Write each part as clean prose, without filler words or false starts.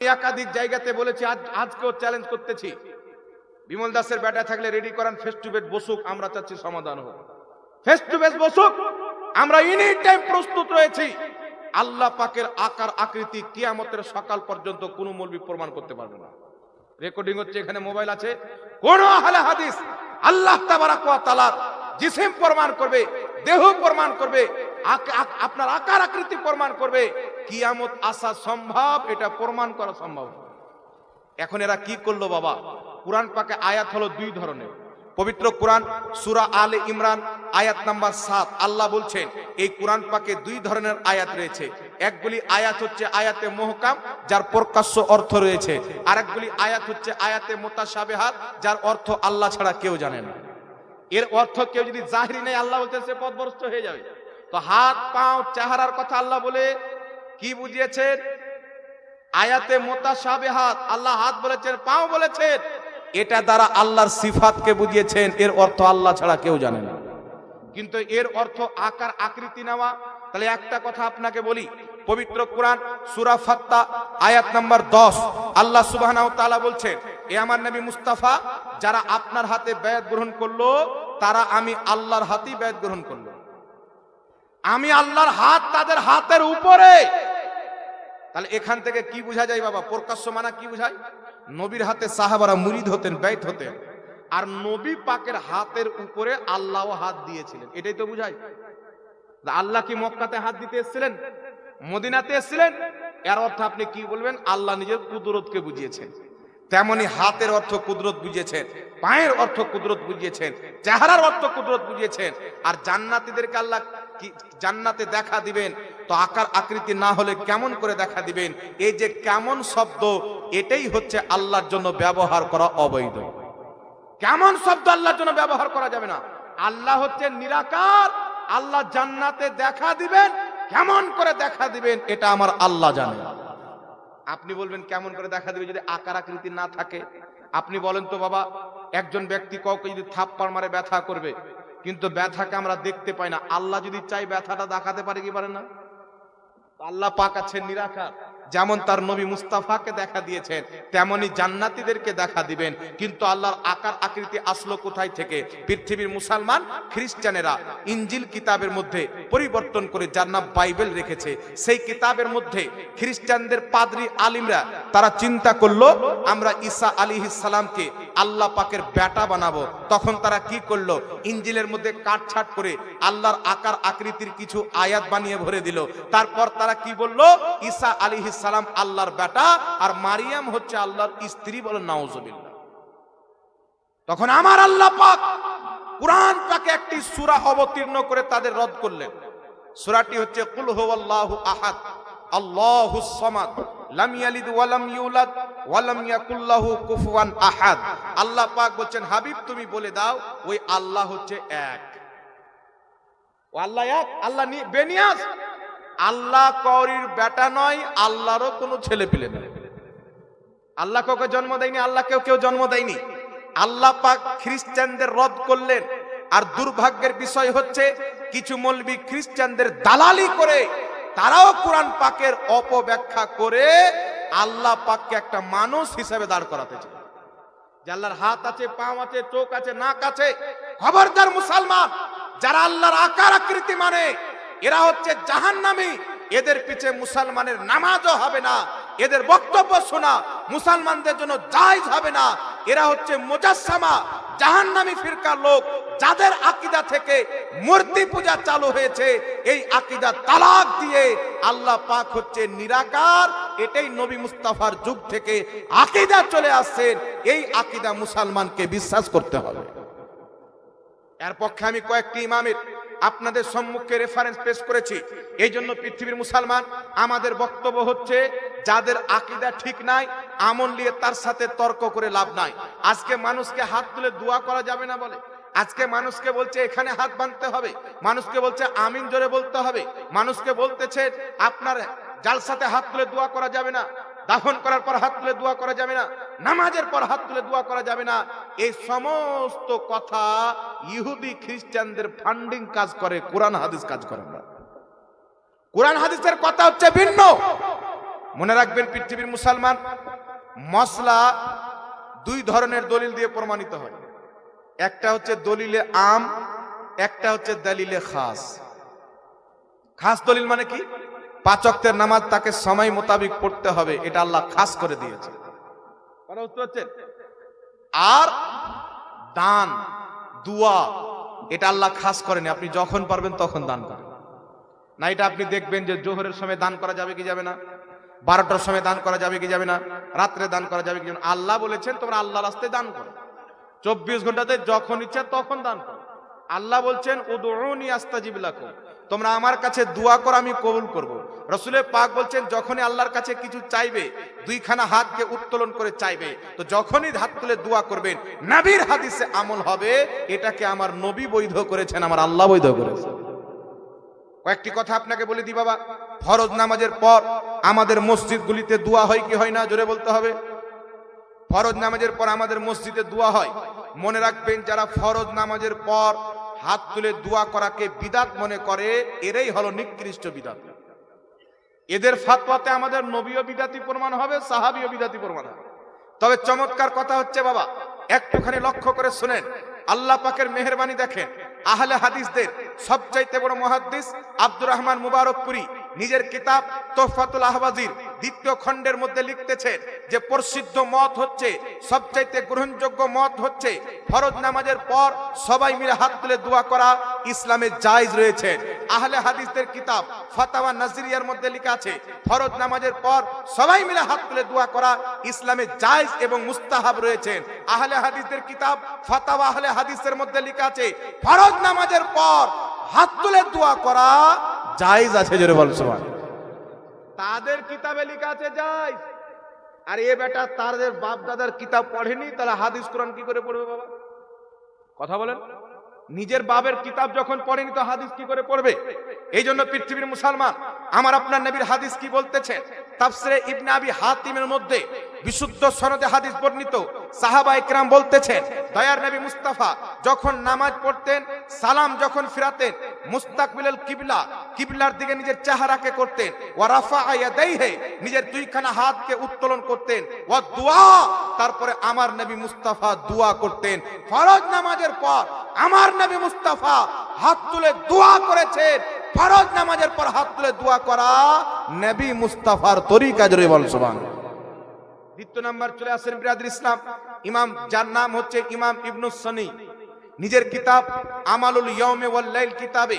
একাধিক জায়গাতে বলেছি, আজকেও চ্যালেঞ্জ করতেছি, বিমল দাসের ব্যাটা থাকলে রেডি করান, ফেস টু ফেস বসুক, আমরা চাচ্ছি সমাধান হোক। ফেস টু ফেস বসুক, আমরা এনি টাইম প্রস্তুত রয়েছি। আল্লাহ পাকের আকার আকৃতি কিয়ামতের সকাল পর্যন্ত কোনো মৌলবি প্রমাণ করতে পারবে না। রেকর্ডিং হচ্ছে, এখানে মোবাইল আছে। কোন আহলে হাদিস আল্লাহ তাবারাক ওয়া তাআলা জিসিম প্রমাণ করবে, দেহ প্রমাণ করবে, আপনার আকার আকৃতি প্রমাণ করবে, কিয়ামত আসা সম্ভব, এটা প্রমাণ করা সম্ভব। এখন এরা কি করলো বাবা? কুরআন পাকে আয়াত হলো দুই ধরনের। পবিত্র কুরআন সূরা আলে ইমরান আয়াত নাম্বার 7 আল্লাহ বলছেন, এই কুরআন পাকে দুই ধরনের আয়াত রয়েছে। একগুলি আয়াত হচ্ছে আয়াতে মুহকাম, যার প্রকাশ্য অর্থ রয়েছে, আর একগুলি আয়াত হচ্ছে আয়াতে মুতাশাবিহাত, যার অর্থ আল্লাহ ছাড়া কেউ জানে না। এর অর্থ কেউ যদি জাহিরি নেই, আল্লাহ বলতে সে পথভ্রষ্ট হয়ে যাবে। তো হাত পাও চেহারার কথা আল্লাহ বলে কি বুঝিয়েছেন? আয়াতে মুতাশাবিহাত, আল্লাহ হাত বলেছেন, পাও বলেছেন, এটা দ্বারা আল্লাহর সিফাতকে বুঝিয়েছেন। এর অর্থ আল্লাহ ছাড়া কেউ জানে না। কিন্তু এর অর্থ আকার আকৃতি নেওয়া। তাহলে একটা কথা আপনাকে বলি, পবিত্র কুরআন সূরা ফাত্তা আয়াত নাম্বার 10 আল্লাহ সুবহানাহু ওয়া তাআলা বলছেন, এ আমার নবী মুস্তাফা, যারা আপনার হাতে বায়াত গ্রহণ করলো, তারা আমি আল্লাহর হাতেই বায়াত গ্রহণ করলো। আমি আল্লাহর হাত তাদের হাতের উপরে। তাহলে এখান থেকে কি বোঝা যায় বাবা? প্রকাশ্য মানা কি বোঝায়? নবীর হাতে সাহাবারা মুরিদ হতেন, বাইত হতেন, আর নবী পাকের হাতের উপরে আল্লাহ হাত দিয়েছিলেন, এটাই তো বোঝায়। আল্লাহ কি মক্কাতে হাত দিতে এসেছিলেন? মদিনাতে এসেছিলেন? এর অর্থ আপনি কি বলবেন? আল্লাহ নিজের কুদরতকে বুঝিয়েছেন। তেমনি হাতের অর্থ কুদরত বুঝিয়েছেন, পায়ের অর্থ কুদরত বুঝিয়েছেন, চেহারার অর্থ কুদরত বুঝিয়েছেন। আর জান্নাতীদেরকে আল্লাহ কি জান্নাতে দেখা দিবেন, তো আকার আকৃতি না হলে কেমন করে দেখা দিবেন? এই যে কেমন শব্দ, এটাই হচ্ছে আল্লাহর জন্য ব্যবহার করা অবৈধ। কেমন শব্দ আল্লাহর জন্য ব্যবহার করা যাবে না। আল্লাহ হচ্ছে নিরাকার, আল্লাহ জান্নাতে দেখা দিবেন, কেমন করে দেখা দিবেন এটা আমার আল্লাহ জানে। আপনি বলবেন কেমন করে দেখা দিবে যদি আকার আকৃতি না থাকে? আপনি বলেন তো বাবা, একজন ব্যক্তি কাউকে যদি থাপ্পড় মারে ব্যথা করবে, কিন্তু ব্যথাকে আমরা দেখতে পাই না। আল্লাহ যদি চাই ব্যথাটা দেখাতে পারে কি পারে না? আল্লাহ পাক আছেন নিরাকার, যেমন তার নবী মুস্তাফাকে দেখা দিয়েছেন, তেমনি জান্নাতীদেরকে দেখা দিবেন। কিন্তু আল্লাহর আকার আকৃতি আসলো কোথায় থেকে? পৃথিবীর মুসলমান খ্রিস্টানেরা ইনজিল কিতাবের মধ্যে পরিবর্তন করে, যার নাম বাইবেল রেখেছে, সেই কিতাবের মধ্যে খ্রিস্টানদের পাদ্রী আলিমরা তারা চিন্তা করলো, আমরা ঈসা আলাইহিস সালামকে আল্লাহ পাকের বেটা বানাবো। তখন তারা কি করলো? ইনজিলের মধ্যে কাটছাট করে আল্লাহর আকার আকৃতির কিছু আয়াত বানিয়ে ভরে দিল। তারপর তারা কি বললো? ঈসা আলাইহিস সালাম আল্লাহর বেটা, আর মারিয়াম হচ্ছে আল্লাহর স্ত্রী। বলেন নাউজুবিল্লাহ। তখন আমার আল্লাহ পাক কুরআন পাকে একটি সূরা অবতীর্ণ করে তাদের রদ করলেন। সূরাটি হচ্ছে কুল হুয়াল্লাহু আহাদ আল্লাহুস সামাদ লাম ইয়ালিদ ওয়া লাম ইউলাদ ওয়া লাম ইয়াকুল লাহু কুফুয়ান আহাদ। আল্লাহ পাক বলেন, হাবিব তুমি বলে দাও, ওই আল্লাহ হচ্ছে এক। ও আল্লাহ এক, আল্লাহ বেনিয়াজ, আল্লাহ কওরির বেটা নয়, আল্লাহরও কোনো ছেলে পেলে নেই। আল্লাহ কাউকে জন্ম দেয়নি, আল্লাহকেও কেউ জন্ম দেয়নি। আল্লাহ পাক খ্রিস্টানদের রদ করলেন। আর দুর্ভাগ্যের বিষয় হচ্ছে, কিছু মৌলবি খ্রিস্টানদের দালালি করে তারাও কোরআন পাকের অপব্যাখ্যা করে আল্লাহ পাককে একটা মানুষ হিসেবে দাঁড় করাতে চায়, যে আল্লাহর হাত আছে, পাও আছে, চোখ আছে, নাক আছে। খবরদার মুসলমান, যারা আল্লাহর আকার আকৃতি মানে, এরা হচ্ছে জাহান্নামী। এদের পিছে মুসলমানের নামাজও হবে না, এদের বক্তব্য শোনা মুসলমানদের জন্য জায়েজ হবে না। এরা হচ্ছে মুজাসসামা, জাহান্নামী ফিরকার লোক, যাদের আকীদা থেকে মূর্তি পূজা চালু হয়েছে। এই আকীদা তালাক দিয়ে আল্লাহ পাক হচ্ছে নিরাকার, এটাই নবী মুস্তাফার যুগ থেকে আকীদা চলে আসছেন। এই আকীদা মুসলমানকে বিশ্বাস করতে হবে। এর পক্ষে আমি কয়েকটি ইমামের আপনাদের সম্মুখে রেফারেন্স পেশ করেছি। এই জন্য পৃথিবীর মুসলমান, আমাদের বক্তব্য হচ্ছে, যাদের আকীদা ঠিক নাই, আমল নিয়ে তার সাথে তর্ক করে লাভ নাই। আজকে মানুষকে হাত তুলে দোয়া করা যাবে না বলে, আজকে মানুষকে বলছে এখানে হাত বাঁধতে হবে, মানুষকে বলছে আমিন জোরে বলতে হবে, মানুষকে বলতেছে আপনার জালসাতে হাত তুলে দোয়া করা যাবে না, দাফন করার পর হাত তুলে দোয়া করা যাবে না, নামাজের পর হাত তুলে দোয়া করা যাবে না। এই সমস্ত কথা ইহুদি খ্রিস্টানদের ফান্ডিং কাজ করে, কোরআন হাদিস কাজ করে না। কোরআন হাদিসের কথা হচ্ছে ভিন্ন। মনে রাখবেন পৃথিবীর মুসলমান, মসলা দুই ধরনের দলিল দিয়ে প্রমাণিত হয়। একটা হচ্ছে দলিলে আম, একটা হচ্ছে দলিলে খাস। খাস দলিল মানে কি? 5 ওয়াক্তের নামাজ তাকে সময় মোতাবেক পড়তে হবে, এটা আল্লাহ খাস করে দিয়েছে। কথা বুঝতে পারছেন? আর দান, দুয়া, এটা আল্লাহ খাস করেনি, আপনি যখন পারবেন তখন দান করেন। না এটা আপনি দেখবেন যে জোহরের সময় দান করা যাবে কি যাবে না, 12টার সময় দান করা যাবে কি যাবে না, রাত্রে দান করা যাবে কি যাবে না। আল্লাহ বলেছেন তোমরা আল্লাহর রাস্তায় দান করো, 24 ঘন্টাতে যখন ইচ্ছা তখন দান করো। আল্লাহ বলছেন উদউনি আস্তাজিব লাকুম, তোমরা আমার কাছে দোয়া করো আমি কবুল করব। রাসূলের পাক বলছেন যখনই আল্লাহর কাছে কিছু চাইবে দুইখানা হাতকে উত্তোলন করে চাইবে, তো যখনই হাত তুলে দোয়া করবেন নবীর হাদিসে আমল হবে, এটাকে আমার নবী বৈধ করেছেন, আমার আল্লাহ বৈধ করেছেন। কয়েকটি কথা আপনাকে বলে দিই বাবা, ফরজ নামাজের পর আমাদের মসজিদগুলিতে দোয়া হয় কি হয় না, জোরে বলতে হবে। ফরজ নামাজের পর আমাদের মসজিদে দোয়া হয়। মনে রাখবেন যারা ফরজ নামাজের পর হাত তুলে দোয়া করাকে বিদাত মনে করে, এরাই হলো নিকৃষ্ট বিদাত। এদের ফাতওয়াতে আমাদের নবীও বিদাতি প্রমাণ হবে, সাহাবীও বিদাতি প্রমাণ হবে। তবে চমৎকার কথা হচ্ছে বাবা, একটুখানি লক্ষ্য করে শুনেন, আল্লাহ পাকের মেহেরবানি দেখেন। আহলে হাদিসদের সবচাইতে বড় মুহাদ্দিস আব্দুর রহমান মুবারকপুরী নিজের কিতাব তোহফাতুল আহওয়াজির 2য় খণ্ডের মধ্যে লিখতেছেন যে প্রসিদ্ধ মত হচ্ছে, সবচাইতে গ্রহণযোগ্য মত হচ্ছে ফরজ নামাজের পর সবাই মিলে হাত তুলে দোয়া করা ইসলামে জায়েজ রয়েছে। আহলে হাদিসদের কিতাব ফাতাওয়া নাজরিয়ার মধ্যে লেখা আছে ফরজ নামাজের পর সবাই মিলে হাত তুলে দোয়া করা ইসলামে জায়েজ এবং মুস্তাহাব রয়েছে। আহলে হাদিসদের কিতাব ফাতাওয়া আহলে হাদিসের মধ্যে লেখা আছে ফরজ নামাজের পর হাত তুলে দোয়া করা জায়েজ আছে, জোরে বল সুবহানাল্লাহ। তাদের কিতাবে লেখা আছে জায়েজ, আর এ বেটা তাদের বাপ দাদার কিতাব পড়েনি, তাহলে হাদিস কোরআন কি করে পড়বে বাবা? কথা বলেন। নিজের বাবের কিতাব যখন পড়েনি তো হাদিস কি করে পড়বে? এই জন্য পৃথিবীর মুসলমান, আমার আপনার নবীর হাদিস কি বলতেছে? তাফসিরে ইবনে আবি হাতিমের মধ্যে বিশুদ্ধ সনদে হাদিস বর্ণিত, সাহাবা ইকরাম বলতেছেন দয়ার নবী মুস্তাফা যখন নামাজ পড়তেন, সালাম যখন ফিরাতেন, মুস্তাকবিলাল কিবলা, কিবলার দিকে নিজের চেহারাকে করতেন, ওয়া রাফাআ ইয়াদাইহি, নিজের দুইখানা হাতকে উত্তোলন করতেন, ওয়া দুআ, তারপরে আমার নবী মুস্তাফা দোয়া করতেন। ফরজ নামাজের পর আমার নবী মুস্তাফা হাত তুলে দোয়া করেছেন। ফরজ নামাজের পর হাত তুলে দোয়া করা নবী মুস্তাফার তরিকা, জোরে বল সুবহানাল্লাহ। 2 নাম্বার চলে আসেন বিরাদর ইসলাম, ইমাম যার নাম হচ্ছে ইমাম ইবনুস সানি, নিজের কিতাব আমালুল ইয়াউমি ওয়াল লাইল কিতাবে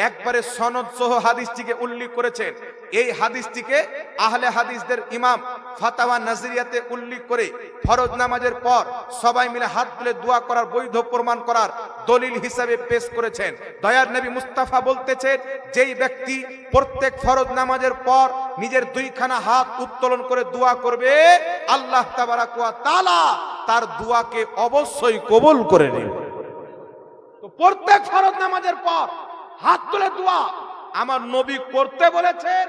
একবারে সনদ সহ হাদিসটিকে উল্লেখ করেছেন। এই হাদিসটিকে আহলে হাদিসদের ইমাম ফাতাওয়া নাজরিয়াতে উল্লেখ করে ফরজ নামাজের পর সবাই মিলে হাত তুলে দোয়া করার বৈধ প্রমাণ করার দলিল হিসাবে পেশ করেছেন। দয়ার নবী মুস্তাফা বলতেছেন যেই ব্যক্তি প্রত্যেক ফরজ নামাজের পর নিজের দুইখানা হাত উত্তোলন করে দোয়া করবে, আল্লাহ তাবারাক ওয়া তাআলা তার দোয়াকে অবশ্যই কবুল করে নেবেন। তো প্রত্যেক ফরজ নামাজের পর হাত তুলে দোয়া আমার নবী করতে বলেছেন,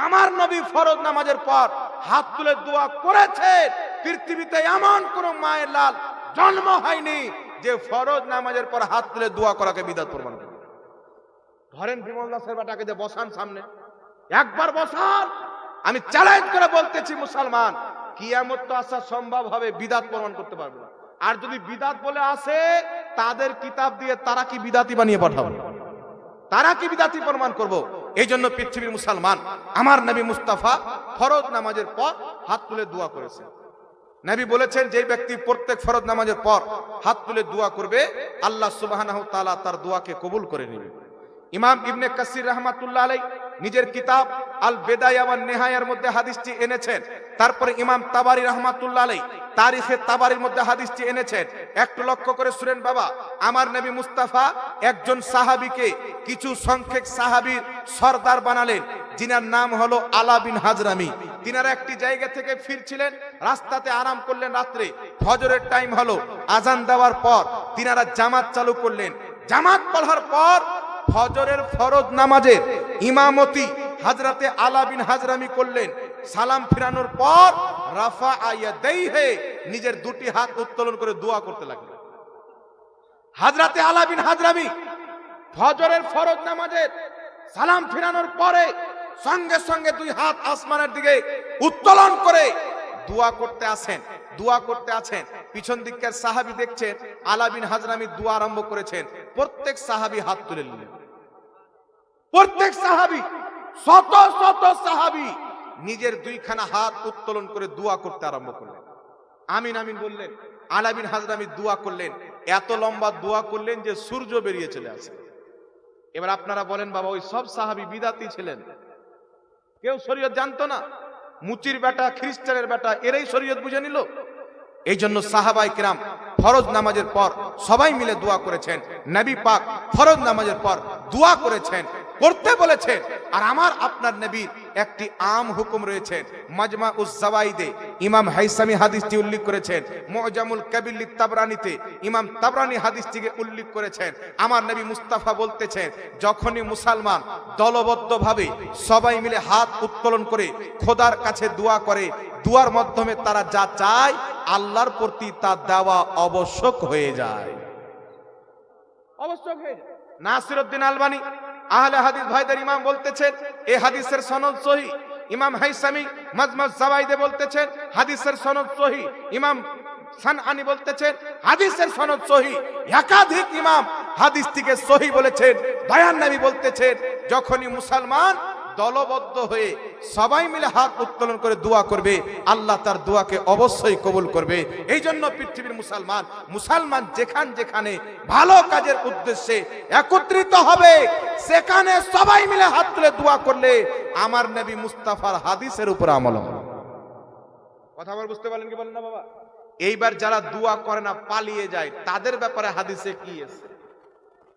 আমার নবী ফরজ নামাজের পর হাত তুলে দোয়া করেছেন। পৃথিবীতে এমন কোন মায়ের লাল জন্ম হয়নি যে ফরজ নামাজের পর হাত তুলে দোয়া করাকে বিদআত প্রমাণ করে। ধরেন বিমল দাসের বেটাকে যে বসান সামনে, একবার বসান, আমি চ্যালেঞ্জ করে বলতেছি মুসলমান, কিয়ামত তো আসা সম্ভব হবে, বিদআত প্রমাণ করতে পারবে না। আর যদি বিদআত বলে আসে, তাদের কিতাব দিয়ে তারা কি বিদআতি বানিয়ে পাঠাবে, তারা কি বিদআতি প্রমাণ করব। এই জন্য পৃথিবীর মুসলমান, আমার নবী মুস্তাফা ফরজ নামাজের পর হাত তুলে দোয়া করেছেন। নবী বলেছেন যে ব্যক্তি প্রত্যেক ফরজ নামাজের পর হাত তুলে দোয়া করবে, আল্লাহ সুবহানাহু ওয়া তাআলা তার দোয়াকে কবুল করে নেবেন। ইমাম ইবনে কাসির রাহমাতুল্লাহ আলাইহি নিজের কিতাব আল বিদায়া ওয়ান নিহায়ার মধ্যে হাদিসটি এনেছেন। তারপরে ইমাম তাবারি রাহমাতুল্লাহ আলাইহি তারিখে তাবারির মধ্যে হাদিসটি এনেছেন। একটু লক্ষ্য করে শুনেন বাবা, আমার নবী মুস্তাফা একজন সাহাবীকে কিছু সংখ্যক সাহাবীর সরদার বানালেন, যিনার নাম হলো আলা বিন হাজরামি। তিনারা একটি জায়গা থেকে ফিরছিলেন, রাস্তাতে আরাম করলেন, রাত্রে ফজরের টাইম হলো, আজান দেওয়ার পর তিনারা জামাত চালু করলেন। জামাত পড়ার পর ফজরের ফরজ নামাজের ইমামতি হযরতে আলা বিন হাজরামি করলেন। সালাম ফিরানোর পর রাফাআ ইয়াদাইহি, নিজের দুটি হাত উত্তোলন করে দোয়া করতে লাগলেন। হযরতে আলা বিন হাজরামি ফজরের ফরজ নামাজের সালাম ফিরানোর পরে সঙ্গে সঙ্গে দুই হাত আসমানের দিকে উত্তোলন করে দোয়া করতে আসেন। দোয়া করতে আছেন, পিছন দিকের সাহাবী দেখছেন আলা বিন হাজরামি দোয়া আরম্ভ করেছেন। প্রত্যেক সাহাবী হাত তুলে নিলেন। প্রত্যেক সাহাবী, শত শত সাহাবী নিজের দুইখানা হাত উত্তোলন করে দোয়া করতে আরম্ভ করলেন। আমিন আমিন বললেন। আলা বিন হাজরামি দোয়া করলেন, এত লম্বা দোয়া করলেন যে সূর্য বেরিয়ে চলে আসে। এবার আপনারা বলেন বাবা, ওই সব সাহাবী বিদাতি ছিলেন, কেউ শরীয়ত জানতো না, মুচির বেটা খ্রিস্টানের বেটা এরাই শরীয়ত বুঝে নিল। এই জন্য সাহাবায়ে কিরাম ফরজ নামাজের পর সবাই মিলে দোয়া করেছেন। নবী পাক ফরজ নামাজের পর দোয়া করেছেন, করতে বলেছেন। আর আমার আপনার নবীর একটি আম হুকুম রয়েছে। মাজমা উজ জাওয়াইদে ইমাম হাইসামি হাদিসটি উল্লেখ করেছেন। মুজামুল কাবির লি তাবরানীতে ইমাম তাবরানী হাদিসটিকে উল্লেখ করেছেন। আমার নবী মুস্তাফা বলতেছেন, যখনই মুসলমান দলবদ্ধভাবে সবাই মিলে হাত উত্তোলন করে খোদার কাছে দোয়া করে, দুয়ার মাধ্যমে তারা যা চায় আল্লাহর প্রতি তা দেওয়া আবশ্যক হয়ে যায়। আবশ্যক হয়ে যায়। নাসিরউদ্দিন আলবানী আহলে হাদিস ভাইদের ইমাম বলতেছেন, এই হাদিসের সনদ সহিহ। ইমাম হাইসামি মাজমা জাওয়াইদে বলতেছেন হাদিসের সনদ সহিহ। ইমাম সানআনি বলতেছেন হাদিসের সনদ সহিহ। একাধিক ইমাম হাদিসটিকে সহিহ বলেছেন। দয়ার নবী বলতেছেন, যখনই মুসলমান দলবদ্ধ হয়ে সবাই মিলে হাত উত্তোলন করে দোয়া করবে, আল্লাহ তার দোয়াকে অবশ্যই কবুল করবে। এই জন্য পৃথিবীর মুসলমান যেখানে ভালো কাজের উদ্দেশ্যে একত্রিত হবে, সেখানে সবাই মিলে হাত তুলে দোয়া করলে আমার নবী মুস্তাফার হাদিসের উপর আমল হবে। কথা বল, বুঝতে পারলেন কি বলেন না বাবা? এইবার যারা দোয়া করে না, পালিয়ে যায়, তাদের ব্যাপারে হাদিসে কি আছে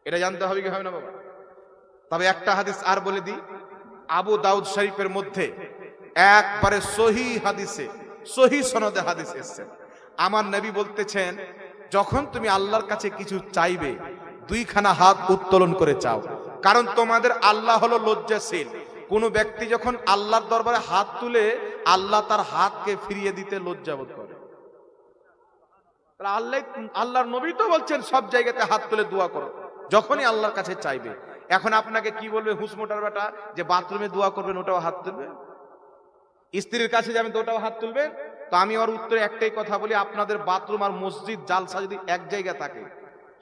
এটা জানতে হবে কি হবে না বাবা? তবে একটা হাদিস আর বলে দিই, আবু দাউদ শরীফের মধ্যে একবারে সহিহ হাদিসে, সহিহ সনদে হাদিস এসেছে। আমার নবী বলতেছেন, যখন তুমি আল্লাহর কাছে কিছু চাইবে, দুইখানা হাত উত্তোলন করে চাও। কারণ তোমাদের আল্লাহ হলো লজ্জাশীল। কোন ব্যক্তি যখন আল্লাহর দরবারে হাত তুলে, আল্লাহ তার হাতকে ফিরিয়ে দিতে লজ্জাবোধ করে। আল্লাহর নবী তো বলছেন সব জায়গাতে হাত তুলে দোয়া করো যখনই আল্লাহর কাছে চাইবে। এখন আপনাকে কি বলবে হুসমোটার বেটা, যে বাথরুমে দোয়া করবেন ওটাও হাত তুলবে, স্ত্রীর কাছে যাবেন তো ওটাও হাত তুলবে? তো আমি ওর উত্তরে একটাই কথা বলি, আপনাদের বাথরুম আর মসজিদ জালসা যদি এক জায়গা থাকে,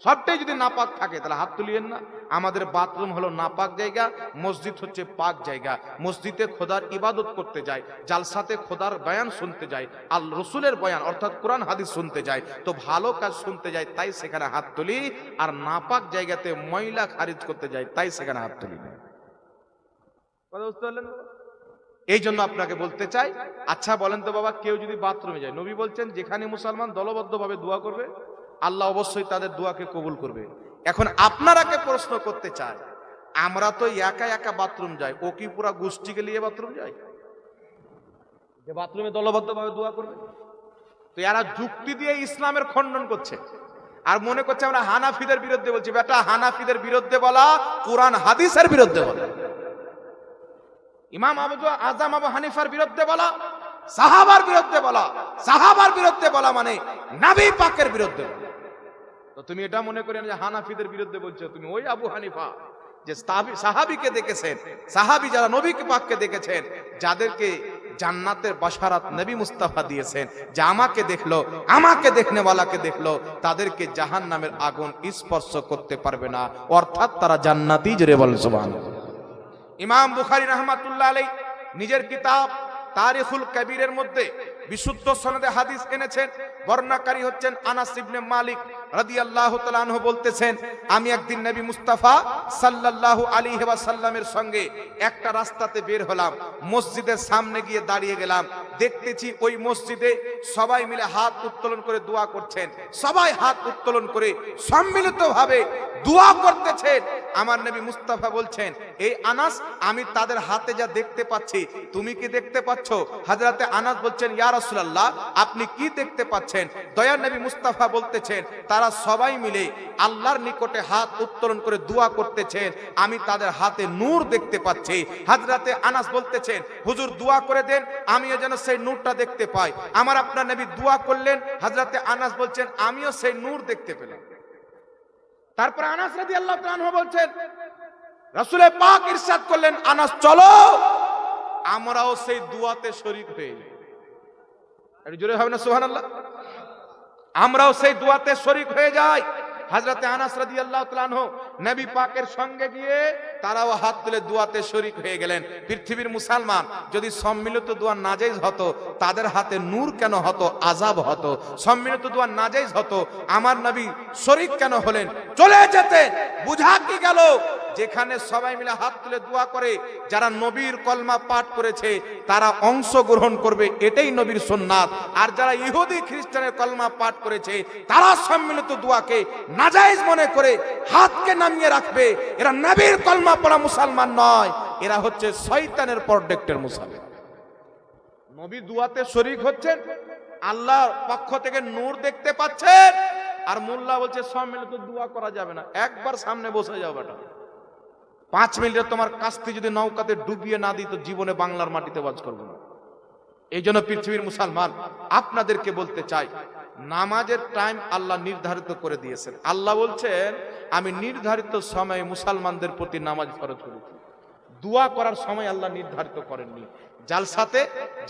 সবটাই যদি নাপাক থাকে, তাহলে হাত তুলিয়েন না। আমাদের বাথরুম হলো নাপাক জায়গা, মসজিদ হচ্ছে পাক জায়গা। মসজিদে খোদার ইবাদত করতে যায়, জালসাতে খোদার বয়ান শুনতে যায়, আর রসুলের বয়ান অর্থাৎ কোরআন হাদিস শুনতে যায়। তো ভালো কাজ শুনতে যায়, তাই সেখানে হাত তুলি। আর নাপাক জায়গাতে ময়লা খারিজ করতে যায়, তাই সেখানে হাত তুলি না। কথা বুঝতে পারলেন? এই জন্য আপনাকে বলতে চাই, আচ্ছা বলেন তো বাবা, কেউ যদি বাথরুমে যায়, নবী বলছেন যেখানে মুসলমান দলবদ্ধভাবে দোয়া করবে, আল্লাহ অবশ্যই তাদের দোয়াকে কবুল করবে। এখন আপনারাকে প্রশ্ন করতে চাই, আমরা তো একা একা বাথরুম যাই, ও কি পুরা গোষ্ঠীকে নিয়ে বাথরুম যায় যে বাথরুমে দলবদ্ধভাবে দোয়া করবে? তো এরা যুক্তি দিয়ে ইসলামের খণ্ডন করছে আর মনে করছে আমরা হানাফিদের বিরুদ্ধে বলছি। বেটা, হানাফিদের বিরুদ্ধে বলা কোরআন হাদিসের বিরুদ্ধে বলা, ইমাম আজম আবু হানিফার বিরুদ্ধে বলা, সাহাবার বিরুদ্ধে বলা। সাহাবার বিরুদ্ধে বলা মানে নবী পাকের বিরুদ্ধে বলা। তো তুমি এটা মনে করেন যে হানাফিদের বিরুদ্ধে বলছো, তুমি ওই আবু হানিফা যে সাহাবীকে দেখেছেন, সাহাবী যারা নবী পাককে দেখেছেন, যাদেরকে জান্নাতের বাশারাত নবী মুস্তাফা দিয়েছেন, যে আমাকে দেখলো, আমাকে দেখনেওয়ালাকে দেখলো, তাদেরকে জাহান্নামের আগুন স্পর্শ করতে পারবে না, অর্থাৎ তারা জান্নাতি। জোরে বলেন সুবহানাল্লাহ। ইমাম বুখারী রাহমাতুল্লাহ আলাইহি নিজের কিতাব তারিখুল কবিরের মধ্যে বিশুদ্ধ সনদে হাদিস এনেছেন। বর্ণনাকারী হচ্ছেন আনাস ইবনে মালিক রাদিয়াল্লাহু তাআলা আনহু বলতেছেন, আমি একদিন নবী মুস্তাফা সাল্লাল্লাহু আলাইহি ওয়াসাল্লামের সঙ্গে একটা রাস্তাতে বের হলাম, মসজিদের সামনে গিয়ে দাঁড়িয়ে গেলাম। দেখতেছি ওই মসজিদে সবাই মিলে হাত উত্তোলন করে দোয়া করছেন। সবাই হাত উত্তোলন করে সম্মিলিতভাবে দোয়া করতেছেন। আমার নবী মুস্তাফা বলছেন, এই আনাস, আমি তাদের হাতে যা দেখতে পাচ্ছি, তুমি কি দেখতে পাচ্ছ? হযরতে আনাস বলছেন, ইয়া রাসূলুল্লাহ, আপনি কি দেখতে পাচ্ছেন? দয়ার নবী মুস্তাফা বলতেছেন, তারা সবাই মিলে আল্লাহর নিকটে হাত উত্তোলন করে দোয়া করতেছেন, আমি তাদের হাতে নূর দেখতে পাচ্ছি। হযরতে আনাস বলতেছেন, হুজুর দোয়া করে দেন, আমিও যেন সেই নূরটা দেখতে পাই। আমার আপনার নবী দোয়া করলেন, হযরতে আনাস বলছেন, আমিও সেই নূর দেখতে পেলাম। তারপর আনাস রাদিয়াল্লাহু তাআলা আনহু বলছেন, রাসূল পাক ইরশাদ করলেন, আনাস চলো, আমরাও সেই দুয়াতে শরীক হয়ে যাই। একটু জোরে হবে না সুবহানাল্লাহ? আমরাও সেই দুয়াতে শরীক হয়ে যাই। হযরতে আনাস রাদিয়াল্লাহু তাআলা আনহু নবী পাকের সঙ্গে গিয়ে তারাও হাত তুলে দুয়াতে শরীক হয়ে গেলেন। পৃথিবীর মুসলমান যদি সম্মিলিত দোয়া নাজায়েজ হতো, তাদের হাতে নূর কেন হতো, আযাব হতো? সম্মিলিত দোয়া নাজায়েজ হতো, আমার নবী শরীক কেন হলেন? চলে যেতেন। বুঝা কি গেল? যেখানে সবাই মিলে হাত তুলে দোয়া করে, যারা নবীর কলমা পাঠ করেছে তারা অংশগ্রহণ করবে, এটাই নবীর সুন্নাত। আর যারা ইহুদি খ্রিস্টানের কলমা পাঠ করেছে তারা সম্মিলিত দোয়াকে নাজায়েজ মনে করে হাতকে নামিয়ে রাখবে। এরা নবীর কলমা পড়া মুসলমান নয়, এরা হচ্ছে শয়তানের প্রোডাক্টের মুসলমান। নবী দুয়াতে শরীক হচ্ছেন, আল্লাহর পক্ষ থেকে নূর দেখতে পাচ্ছেন, আর মোল্লা বলছে সম্মিলিত দোয়া করা যাবে না। একবার সামনে বসে যাও বেটা, 5 মিনিটে তোমার কাস্তি যদি নৌকাতে ডুবিয়ে না দিই তো জীবনে বাংলার মাটিতে বাজ করবো না। এই জন্য পৃথিবীর মুসলমান আপনাদেরকে বলতে চাই, নামাজের টাইম আল্লাহ নির্ধারিত করে দিয়েছেন। আল্লাহ বলছেন আমি নির্ধারিত সময়ে মুসলমানদের প্রতি নামাজ ফরজ করেছি। দোয়া করার সময় আল্লাহ নির্ধারিত করেননি। জালসাতে,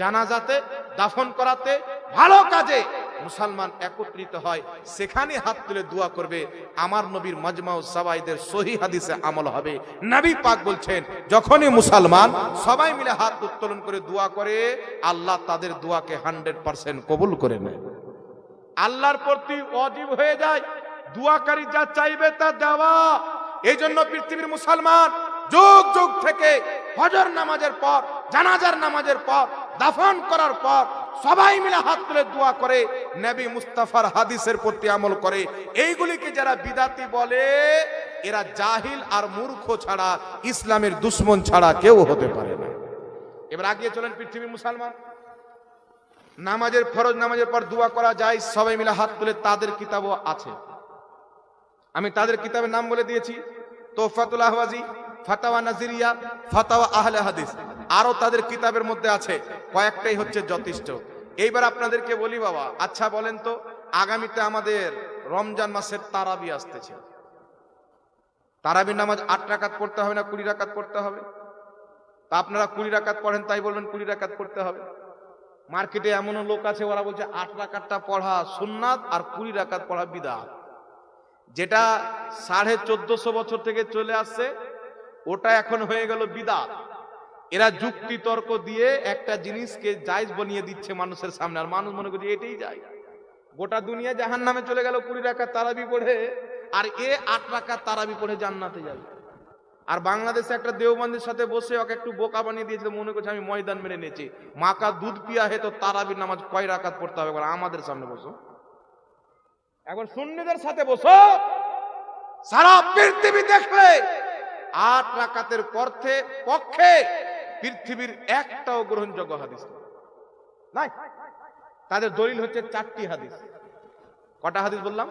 জানাজাতে, দাফন করাতে, ভালো কাজে মুসলমান একত্রিত হয়, সেখানে হাত তুলে দোয়া করবে। আমার নবীর মাজমাউ সাওয়াইদের সহিহ হাদিসে আমল হবে। নবী পাক বলছেন যখনই মুসলমান সবাই মিলে হাত উত্তোলন করে দোয়া করে, আল্লাহ তাদের দোয়াকে 100% কবুল করে নেয়। আল্লাহর প্রতি ওয়াজিব হয়ে যায় দোয়াকারী যা চাইবে তা দেওয়া। এই জন্য পৃথিবীর মুসলমান যুগ যুগ থেকে ফজর নামাজের পর, জানাজার নামাজের পর, দাফন করার পর সবাই মিলে হাত তুলে দোয়া করে, নবী মুস্তাফার হাদিসের প্রতি আমল করে। এইগুলিকে যারা বিদাতি বলে, এরা জাহিল আর মূর্খ ছাড়া, ইসলামের দুশ্মন ছাড়া কেউ হতে পারে না। এবার আগিয়ে চলেন পৃথিবীর মুসলমান। নামাজের ফরজ নামাজের পর দোয়া করা যায়, সবাই মিলে হাত তুলে, তাদের কিতাবও আছে। আমি তাদের কিতাবের নাম বলে দিয়েছি, তোহফাতুল আহওয়াজি, ফাতাওয়া নাজিরিয়া, ফাতাওয়া আহলে হাদিস। আরো তাদের কিতাবের মধ্যে আছে, কয়েকটাই হচ্ছে যথেষ্ট। এইবার আপনাদেরকে বলি বাবা, আচ্ছা বলেন তো, আগামীতে আমাদের রমজান মাসের তারাবি আসতেছে। তারাবির নামাজ 8 রাকাত পড়তে হবে না 20 রাকাত পড়তে হবে? তা আপনারা 20 রাকাত পড়েন, তাই বলবেন 20 রাকাত পড়তে হবে? মার্কেটে এমনও লোক আছে, ওরা বলছে 8 রাকাতটা পড়া সুন্নাত আর 20 রাকাত পড়া বিদআত। যেটা 1450 বছর থেকে চলে আসছে, ওটা এখন হয়ে গেল বিদআত। এরা যুক্তি তর্ক দিয়ে একটা জিনিসকে জায়েজ বানিয়ে দিচ্ছে মানুষের সামনে, আর মানুষ মনে করছে এটাই জায়েজ। গোটা দুনিয়া জাহান্নামে চলে গেল 20 রাকাত তারাবি পড়ে, আর 8 রাকাত তারাবি পড়ে জান্নাতে যাবে। আর বাংলাদেশে একটা দেওবন্দির সাথে বসে ওকে একটু বোকা বানিয়ে দিয়েছিল, মনে করছে আমি ময়দান মেরে নিয়েছি। মাকা দুধ পিয়া হে, তো তারাবির নামাজ কয় রাকাত পড়তে হবে আমাদের সামনে বসো। এখন সুন্নিদের সাথে বসো, সারা পৃথিবী দেখলে 8 রাকাতের পক্ষে পৃথিবীর একটাও গ্রহণযোগ্য হাদিস নাই। তাদের দলিল হচ্ছে 4টি হাদিস। কটা হাদিস বললাম?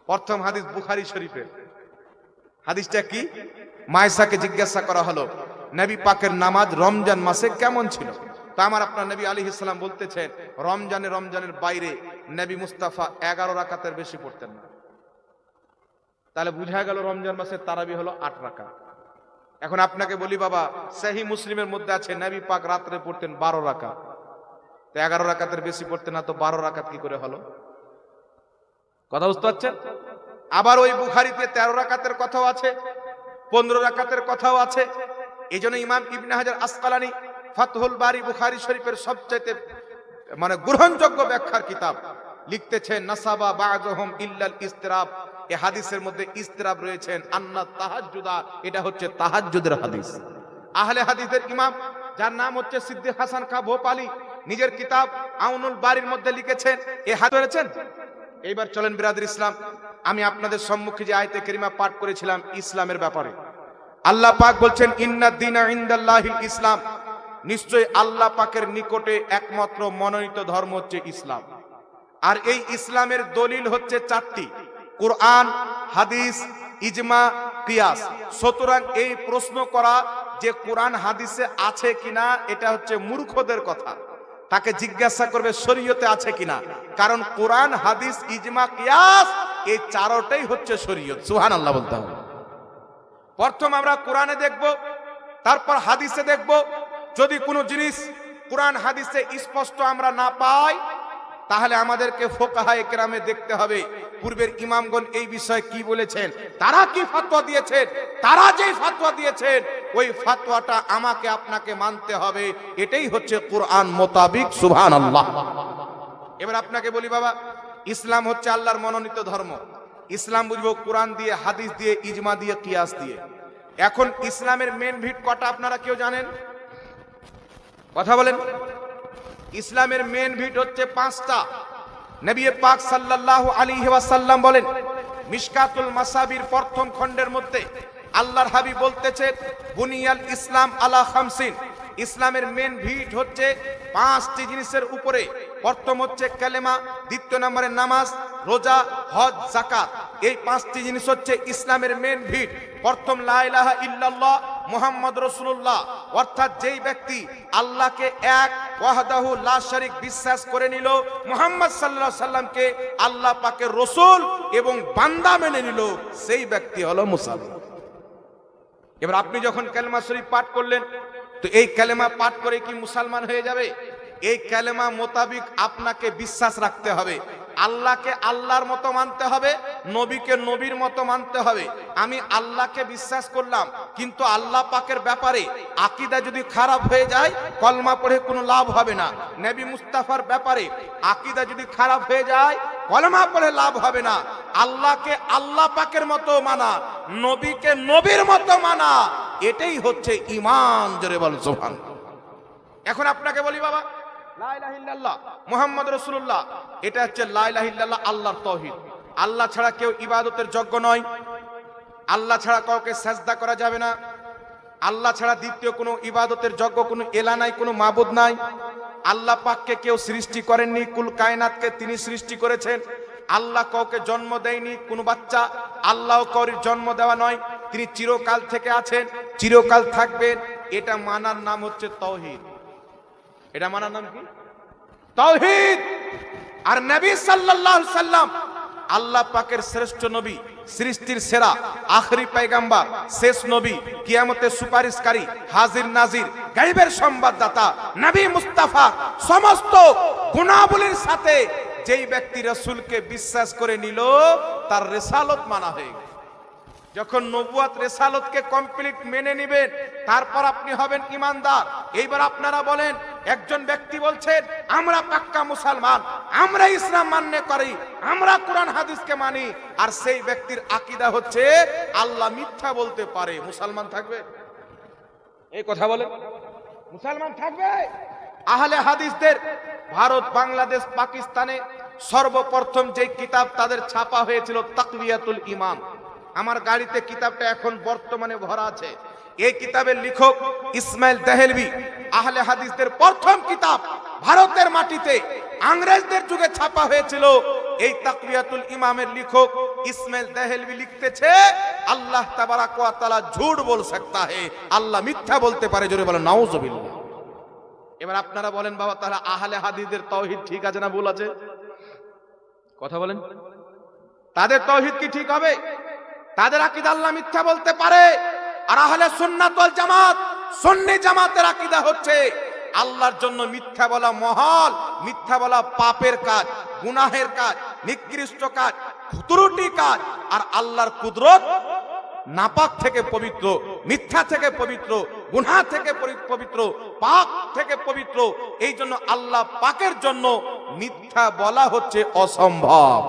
প্রথম হাদিস বুখারী শরীফের। হাদিসটা কি? মায়েশাকে জিজ্ঞাসা করা হলো নবী পাকের নামাজ রমজান মাসে কেমন ছিল। তা আমার আপনার নবী আলাইহিস সালাম বলতেছেন, রমজানের বাইরে নবী মুস্তাফা 11 রাকাতের বেশি পড়তেন না। তাহলে বুঝা গেল রমজান মাসের তারাবি হলো 8 রাকাত। এখন আপনাকে বলি বাবা, সহিহ মুসলিমের মধ্যে আছে নবী পাক রাত্রে পড়তেন 12 রাকাত। তো 11 রাকাতের বেশি পড়তেন না, তো 12 রাকাত কি করে হলো? কথা বুঝতে পারছেন? আবার ওই বুখারীতে 13 রাকাতের কথাও আছে, 15 রাকাতের কথাও আছে। এই জন্য ইমাম ইবনে হাজার আসকালানী ফাতহুল বারি বুখারী শরীফের সবচাইতে গ্রহণযোগ্য ব্যাখ্যার কিতাব লিখতেছেন, নাসাবা বাযুহুম ইল্লাল ইসতিরাব। এই হাদিসের মধ্যে ইসতিরাব রয়েছেন, আন্না তাহাজ্জুদা, এটা হচ্ছে তাহাজ্জুদের হাদিস। আহলে হাদিসের ইমাম, যার নাম হচ্ছে সিদ্দিক হাসান খা ভোপালী, নিজের কিতাব আউনুল বারির মধ্যে লিখেছেন এই হাদিস রয়েছেন। এইবার চলেন বিরাদর ইসলাম, আমি আপনাদের সম্মুখে যে আয়াতে কারিমা পাঠ করেছিলাম ইসলামের ব্যাপারে, আল্লাহ পাক বলছেন ইন্নাদ দীনা ইনদাল্লাহিল ইসলাম, নিশ্চয় আল্লাহ পাকের নিকটে একমাত্র মনোনীত ধর্ম হচ্ছে ইসলাম। আর এই ইসলামের দলিল হচ্ছে 4টি, কুরআন, হাদিস, ইজমা, কিয়াস। সুতরাং এই প্রশ্ন করা যে কোরআন হাদিসে আছে কিনা, এটা হচ্ছে মূর্খদের কথা। তাকে জিজ্ঞাসা করবে শরীয়তে আছে কিনা, কারণ কোরআন, হাদিস, ইজমা, কিয়াস এই 4টাই হচ্ছে শরীয়ত। সুবহানাল্লাহ বলতে হবে। প্রথম আমরা কোরআনে দেখব, তারপর হাদিসে দেখব, যদি কোনো জিনিস কোরআন হাদিসে স্পষ্ট আমরা না পাই, তাহলে আমাদেরকে ফোকাহায়ে কেরামে দেখতে হবে পূর্বের ইমামগণ এই বিষয়ে কি বলেছেন, তারা কি ফতোয়া দিয়েছেন। তারা যেই ফতোয়া দিয়েছেন ওই ফতোয়াটা আমাকে আপনাকে মানতে হবে। এটাই হচ্ছে কোরআন মোতাবিক। সুবহানাল্লাহ। এবার আপনাকে বলি বাবা, ইসলাম হচ্ছে আল্লাহর মনোনীত ধর্ম। ইসলাম বুঝবো কোরআন দিয়ে, হাদিস দিয়ে, ইজমা দিয়ে, কিয়াস দিয়ে। এখন ইসলামের মেন ভিট কটা আপনারা কেউ জানেন? কথা বলেন। ইসলামের মেন ভিট হচ্ছে 5টা। নবী পাক সাল্লাল্লাহু আলাইহি ওয়াসাল্লাম বলেন, মিশকাতুল মাসাবির প্রথম খণ্ডের মধ্যে আল্লাহর হাবিব বলতেছেন, বুনিয়াল ইসলাম আলা খামসিন। ইসলামের মেন ভিট হচ্ছে 5টি জিনিসের উপরে। প্রথম হচ্ছে কালেমা, দ্বিতীয় নম্বরে নামাজ, রোজা, হজ, যাকাত। এই 5টি জিনিস হচ্ছে ইসলামের মেন ভিট। প্রথম লা ইলাহা ইল্লাল্লাহ মুহাম্মদ রাসূলুল্লাহ, অর্থাৎ যেই ব্যক্তি আল্লাহকে এক ওয়াহদাহু লা শারিক বিশ্বাস করে নিল, মুহাম্মদ সাল্লাল্লাহু আলাইহি সাল্লামকে আল্লাহ পাকের রাসূল এবং বান্দা মেনে নিল, সেই ব্যক্তি হলো মুসলমান। এবার আপনি যখন কালেমা শরীফ পাঠ করলেন, তো এই কালেমা পাঠ করে কি মুসলমান হয়ে যাবে? এই কালেমা মোতাবিক আপনাকে বিশ্বাস রাখতে হবে। আল্লাহকে আল্লাহর মতো মানতে হবে, নবীকে নবীর মতো মানতে হবে। আমি আল্লাহকে বিশ্বাস করলাম, কিন্তু আল্লাহ পাকের ব্যাপারে আকীদা যদি খারাপ হয়ে যায়, কলমা পড়ে কোনো লাভ হবে না। নবী মুস্তাফার ব্যাপারে আকীদা যদি খারাপ হয়ে যায়, কলমা পড়ে লাভ হবে না। আল্লাহকে আল্লাহ পাকের মতো মানা, নবীকে নবীর মতো মানা, এটাই হচ্ছে ঈমান। জোরে বলেন সুবহানাল্লাহ। এখন আপনাকে বলি বাবা, লা ইলাহা ইল্লাল্লাহ মুহাম্মদ রাসূলুল্লাহ, এটা হচ্ছে লা ইলাহা ইল্লাল্লাহ, আল্লাহর তাওহীদ। আল্লাহ ছাড়া কেউ ইবাদতের যোগ্য নয়। আল্লাহ ছাড়া কাউকে সাজদা করা যাবে না। আল্লাহ ছাড়া দ্বিতীয় কোনো ইবাদতের যোগ্য কোনো এলা নাই, কোনো মাবুদ নাই। আল্লাহ পাককে কেউ সৃষ্টি করেননি, কুল কায়নাতকে তিনি সৃষ্টি করেছেন। আল্লাহ কাউকে জন্ম দেয়নি, কোনো বাচ্চা। আল্লাহ কাউরির জন্ম দেওয়া নয়, তিনি চিরকাল থেকে আছেন, চিরকাল থাকবেন। এটা মানার নাম হচ্ছে তাওহীদ। এটা মানার নাম কি? তাওহীদ। আর নবী সাল্লাল্লাহু আলাইহি সাল্লাম আল্লাহ পাকের শ্রেষ্ঠ নবী, সৃষ্টির সেরা, আখরি পয়গম্বর, শেষ নবী, কিয়ামতের সুপারিশকারী, হাজির নাজির, গায়বের সংবাদদাতা নবী মুস্তাফা। সমস্ত গুণাবলীর সাথে যেই ব্যক্তি রাসূলকে বিশ্বাস করে নিল, তার রিসালত মানা হয়ে গেল। যখন নবুয়ত রিসালতকে কমপ্লিট মেনে নেবেন, তারপর আপনি হবেন ঈমানদার। এইবার আপনারা বলেন, একজন ব্যক্তি বলছেন আমরা পাক্কা মুসলমান, আমরা ইসলাম মান্য করি, আমরা কোরআন হাদিসকে মানি, আর সেই ব্যক্তির আকীদা হচ্ছে আল্লাহ মিথ্যা বলতে পারে, মুসলমান থাকবে? এই কথা বলেন, মুসলমান থাকবে? আহলে হাদিসদের ভারত, বাংলাদেশ, পাকিস্তানে সর্বপ্রথম যে কিতাব তাদের ছাপা হয়েছিল তাকওয়াতুল ঈমান। আমার গাড়িতে কিতাবটা এখন বর্তমানে ভরা আছে। এই কিতাবের লেখক ইসমাইল দেহলভি। আহলে হাদিসদের প্রথম কিতাব, ভারতের মাটিতে ইংরেজদের যুগে ছাপা হয়েছিল। এই তাকওয়াতুল ইমামের লেখক ইসমাইল দেহলভি লিখতেছে, আল্লাহ তাবারাক ওয়া তাআলা ঝুট বল सकता है, আল্লাহ মিথ্যা বলতে পারে। জোরে বলেন নাউজুবিল্লাহ। এবার আপনারা বলেন বাবা, তাহলে আহলে হাদিসদের তাওহীদ ঠিক আছে না ভুল আছে? কথা বলেন, তাদের তাওহীদ কি ঠিক হবে? তাদের আকীদা আল্লাহ মিথ্যা বলতে পারে। আর আহলে সুন্নাত ওয়াল জামাত, সুন্নি জামাতের আকীদা হচ্ছে আল্লাহর জন্য মিথ্যা বলা মহল, মিথ্যা বলা পাপের কাজ, গুনাহের কাজ, নিকৃষ্ট কাজ, ত্রুটি কাজ। আর আল্লাহর কুদরত নাপাক থেকে পবিত্র, মিথ্যা থেকে পবিত্র, গুনাহ থেকে পবিত্র, পাক থেকে পবিত্র। এই জন্য আল্লাহ পাকের জন্য মিথ্যা বলা হচ্ছে অসম্ভব।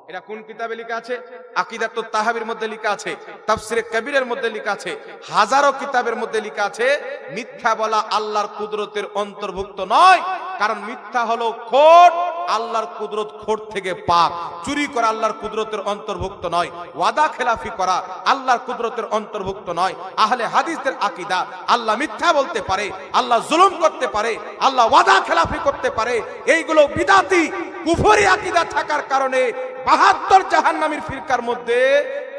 এটা কোন কিতাবে লেখা আছে? আকীদাতুত তাহাবীর মধ্যে লেখা আছে, তাফসীরে কবিরের মধ্যে লেখা আছে, হাজারো কিতাবের মধ্যে লেখা আছে। মিথ্যা বলা আল্লাহর কুদরতের অন্তর্ভুক্ত নয়, কারণ মিথ্যা হলো খোট, আল্লাহর কুদরত খোট থেকে পাক। চুরি করা আল্লাহর কুদরতের অন্তর্ভুক্ত নয়, ওয়াদা খেলাফি করা আল্লাহর কুদরতের অন্তর্ভুক্ত নয়। আহলে হাদিসদের আকীদা আল্লাহ মিথ্যা বলতে পারে, আল্লাহ জুলুম করতে পারে, আল্লাহ ওয়াদা খেলাফি করতে পারে। এইগুলো বিদাতি কুফরি আকীদা থাকার কারণে ৭২ জাহান্নামীর ফিরকার মধ্যে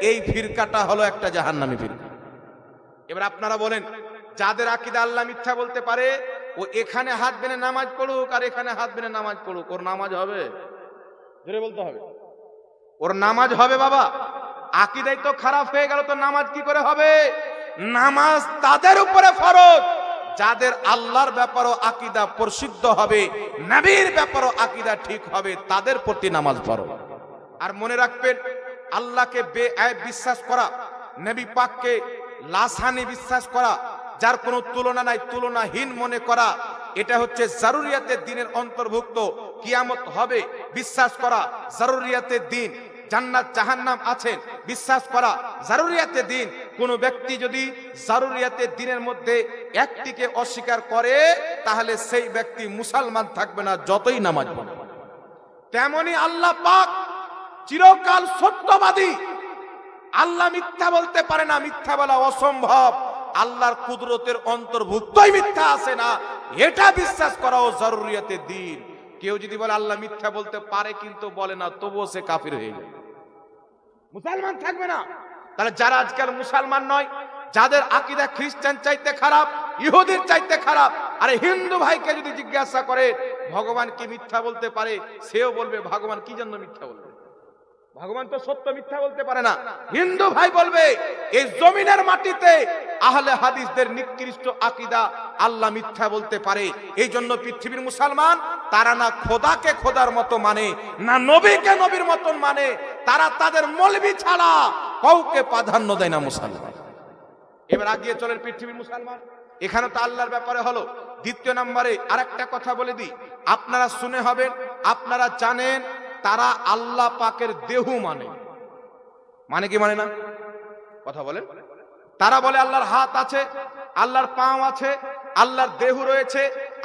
এই ফিরকাটা হলো একটা জাহান্নামী ফিরকা। এবার আপনারা বলেন, যাদের আকীদা আল্লাহ মিথ্যা বলতে পারে, ও এখানে হাত বেঁধে নামাজ পড়ুক আর এখানে হাত বেঁধে নামাজ পড়ুক, ওর নামাজ হবে? জোরে বলতে হবে, ওর নামাজ হবে বাবা? আকীদাই তো খারাপ হয়ে গেল, তো নামাজ কি করে হবে? নামাজ তাদের উপরে ফরজ যাদের আল্লাহর ব্যাপারও আকীদা প্রসিদ্ধ হবে, নবীর ব্যাপারও আকীদা ঠিক হবে, তাদের প্রতি নামাজ পড়ো। আর মনে রাখবেন, আল্লাহকে বেআইব বিশ্বাস করা, নবী পাককে লাসানি বিশ্বাস করা, যার কোনো তুলনা নাই, তুলনাহীন মনে করা, এটা হচ্ছে জারুরিয়াতের দিনের অন্তর্ভুক্ত। কিয়ামত হবে বিশ্বাস করা জারুরিয়াতের দিন, জান্নাত জাহান্নাম আছেন বিশ্বাস করা জারুরিয়াতের দিন। কোন ব্যক্তি যদি জারুরিয়াতের দিনের মধ্যে একটিকে অস্বীকার করে, তাহলে সেই ব্যক্তি মুসলমান থাকবে না, যতই নামাজ পড়ে। তেমনি আল্লাহ পাক চিরকাল সত্যবাদী। আল্লাহ মিথ্যা বলতে পারে না, মিথ্যা বলা অসম্ভব। আল্লাহর কুদরতের অন্তর্ভুক্তই মিথ্যা আছে না, এটা বিশ্বাস করাও জারুরিয়াতের দিন। কেউ যদি বলে আল্লাহ মিথ্যা বলতে পারে কিন্তু বলে না, তবুও সে কাফির হয়ে যায়, মুসলমান থাকবে না। তাহলে যারা আজকাল মুসলমান নয়, যাদের আকীদা খ্রিস্টান চাইতে খারাপ, ইহুদির চাইতে খারাপ, আরে হিন্দু ভাইকে যদি জিজ্ঞাসা করে ভগবান কি মিথ্যা বলতে পারে, সেও বলবে ভগবান কি জন্য মিথ্যা বলবে, ভগবান তো সত্য মিথ্যা বলতে পারে না। হিন্দু ভাই বলবে এই জমিনের মাটিতে আহলে হাদিসদের নিকৃষ্ট আকীদা, আল্লাহ মিথ্যা বলতে পারে। এই জন্য পৃথিবীর মুসলমান তারা না খোদাকে খোদার মতো মানে, না নবীকে নবীর মতন মানে, তারা তাদের মৌলবি ছাড়া কাউকে প্রাধান্য দেয় না মুসলমান। এবার আগিয়ে চলেন পৃথিবীর মুসলমান। এখানে তো আল্লাহর ব্যাপারে হলো। দ্বিতীয় নম্বরে আরেকটা কথা বলে দিই, আপনারা শুনে হবেন, আপনারা জানেন তারা আল্লাহ পাকের দেহ মানে কি মানে না, কথা বলেন। তারা বলে আল্লাহর হাত আছে, আল্লাহর পাও আছে, আল্লাহর দেহ রয়েছে,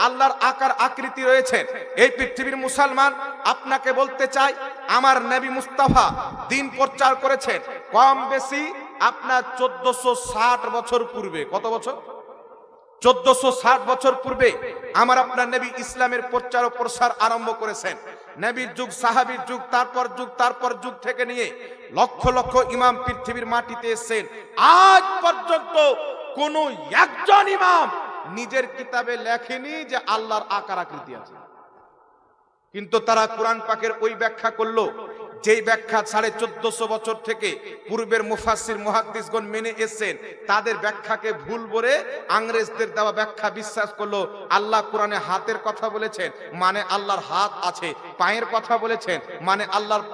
আল্লাহর আকার আকৃতি রয়েছে। এই পৃথিবীর মুসলমান আপনাকে বলতে চাই, আমার নবী মুস্তাফা দিন প্রচার করেছেন কম বেশি আপনার 1460 বছর পূর্বে। কত বছর? 1460 বছর পূর্বে আমার আপনার নবী ইসলামের প্রচার ও প্রসার আরম্ভ করেছেন। নবীর যুগ, সাহাবীর যুগ, তারপর যুগ থেকে নিয়ে লক্ষ লক্ষ ইমাম পৃথিবীর মাটিতে এসেছেন। আজ পর্যন্ত কোন একজন ইমাম নিজের কিতাবে লেখেনি যে আল্লাহর আকার আকৃতি আছে, কিন্তু তারা কোরআন পাকের ওই ব্যাখ্যা করলো যেই ব্যাখ্যা 1450 বছর থেকে পূর্বের মুফাসসির মুহাদ্দিসগণ মেনে এসেছেন। তাদের ব্যাখ্যাকে ভুল বলে ইংরেজদের দেওয়া ব্যাখ্যা বিশ্বাস করলো। আল্লাহ কোরআনে হাতের কথা বলেছেন, মানে আল্লাহর হাত আছে। পায়ের কথা বলেছেন, মানে আল্লাহর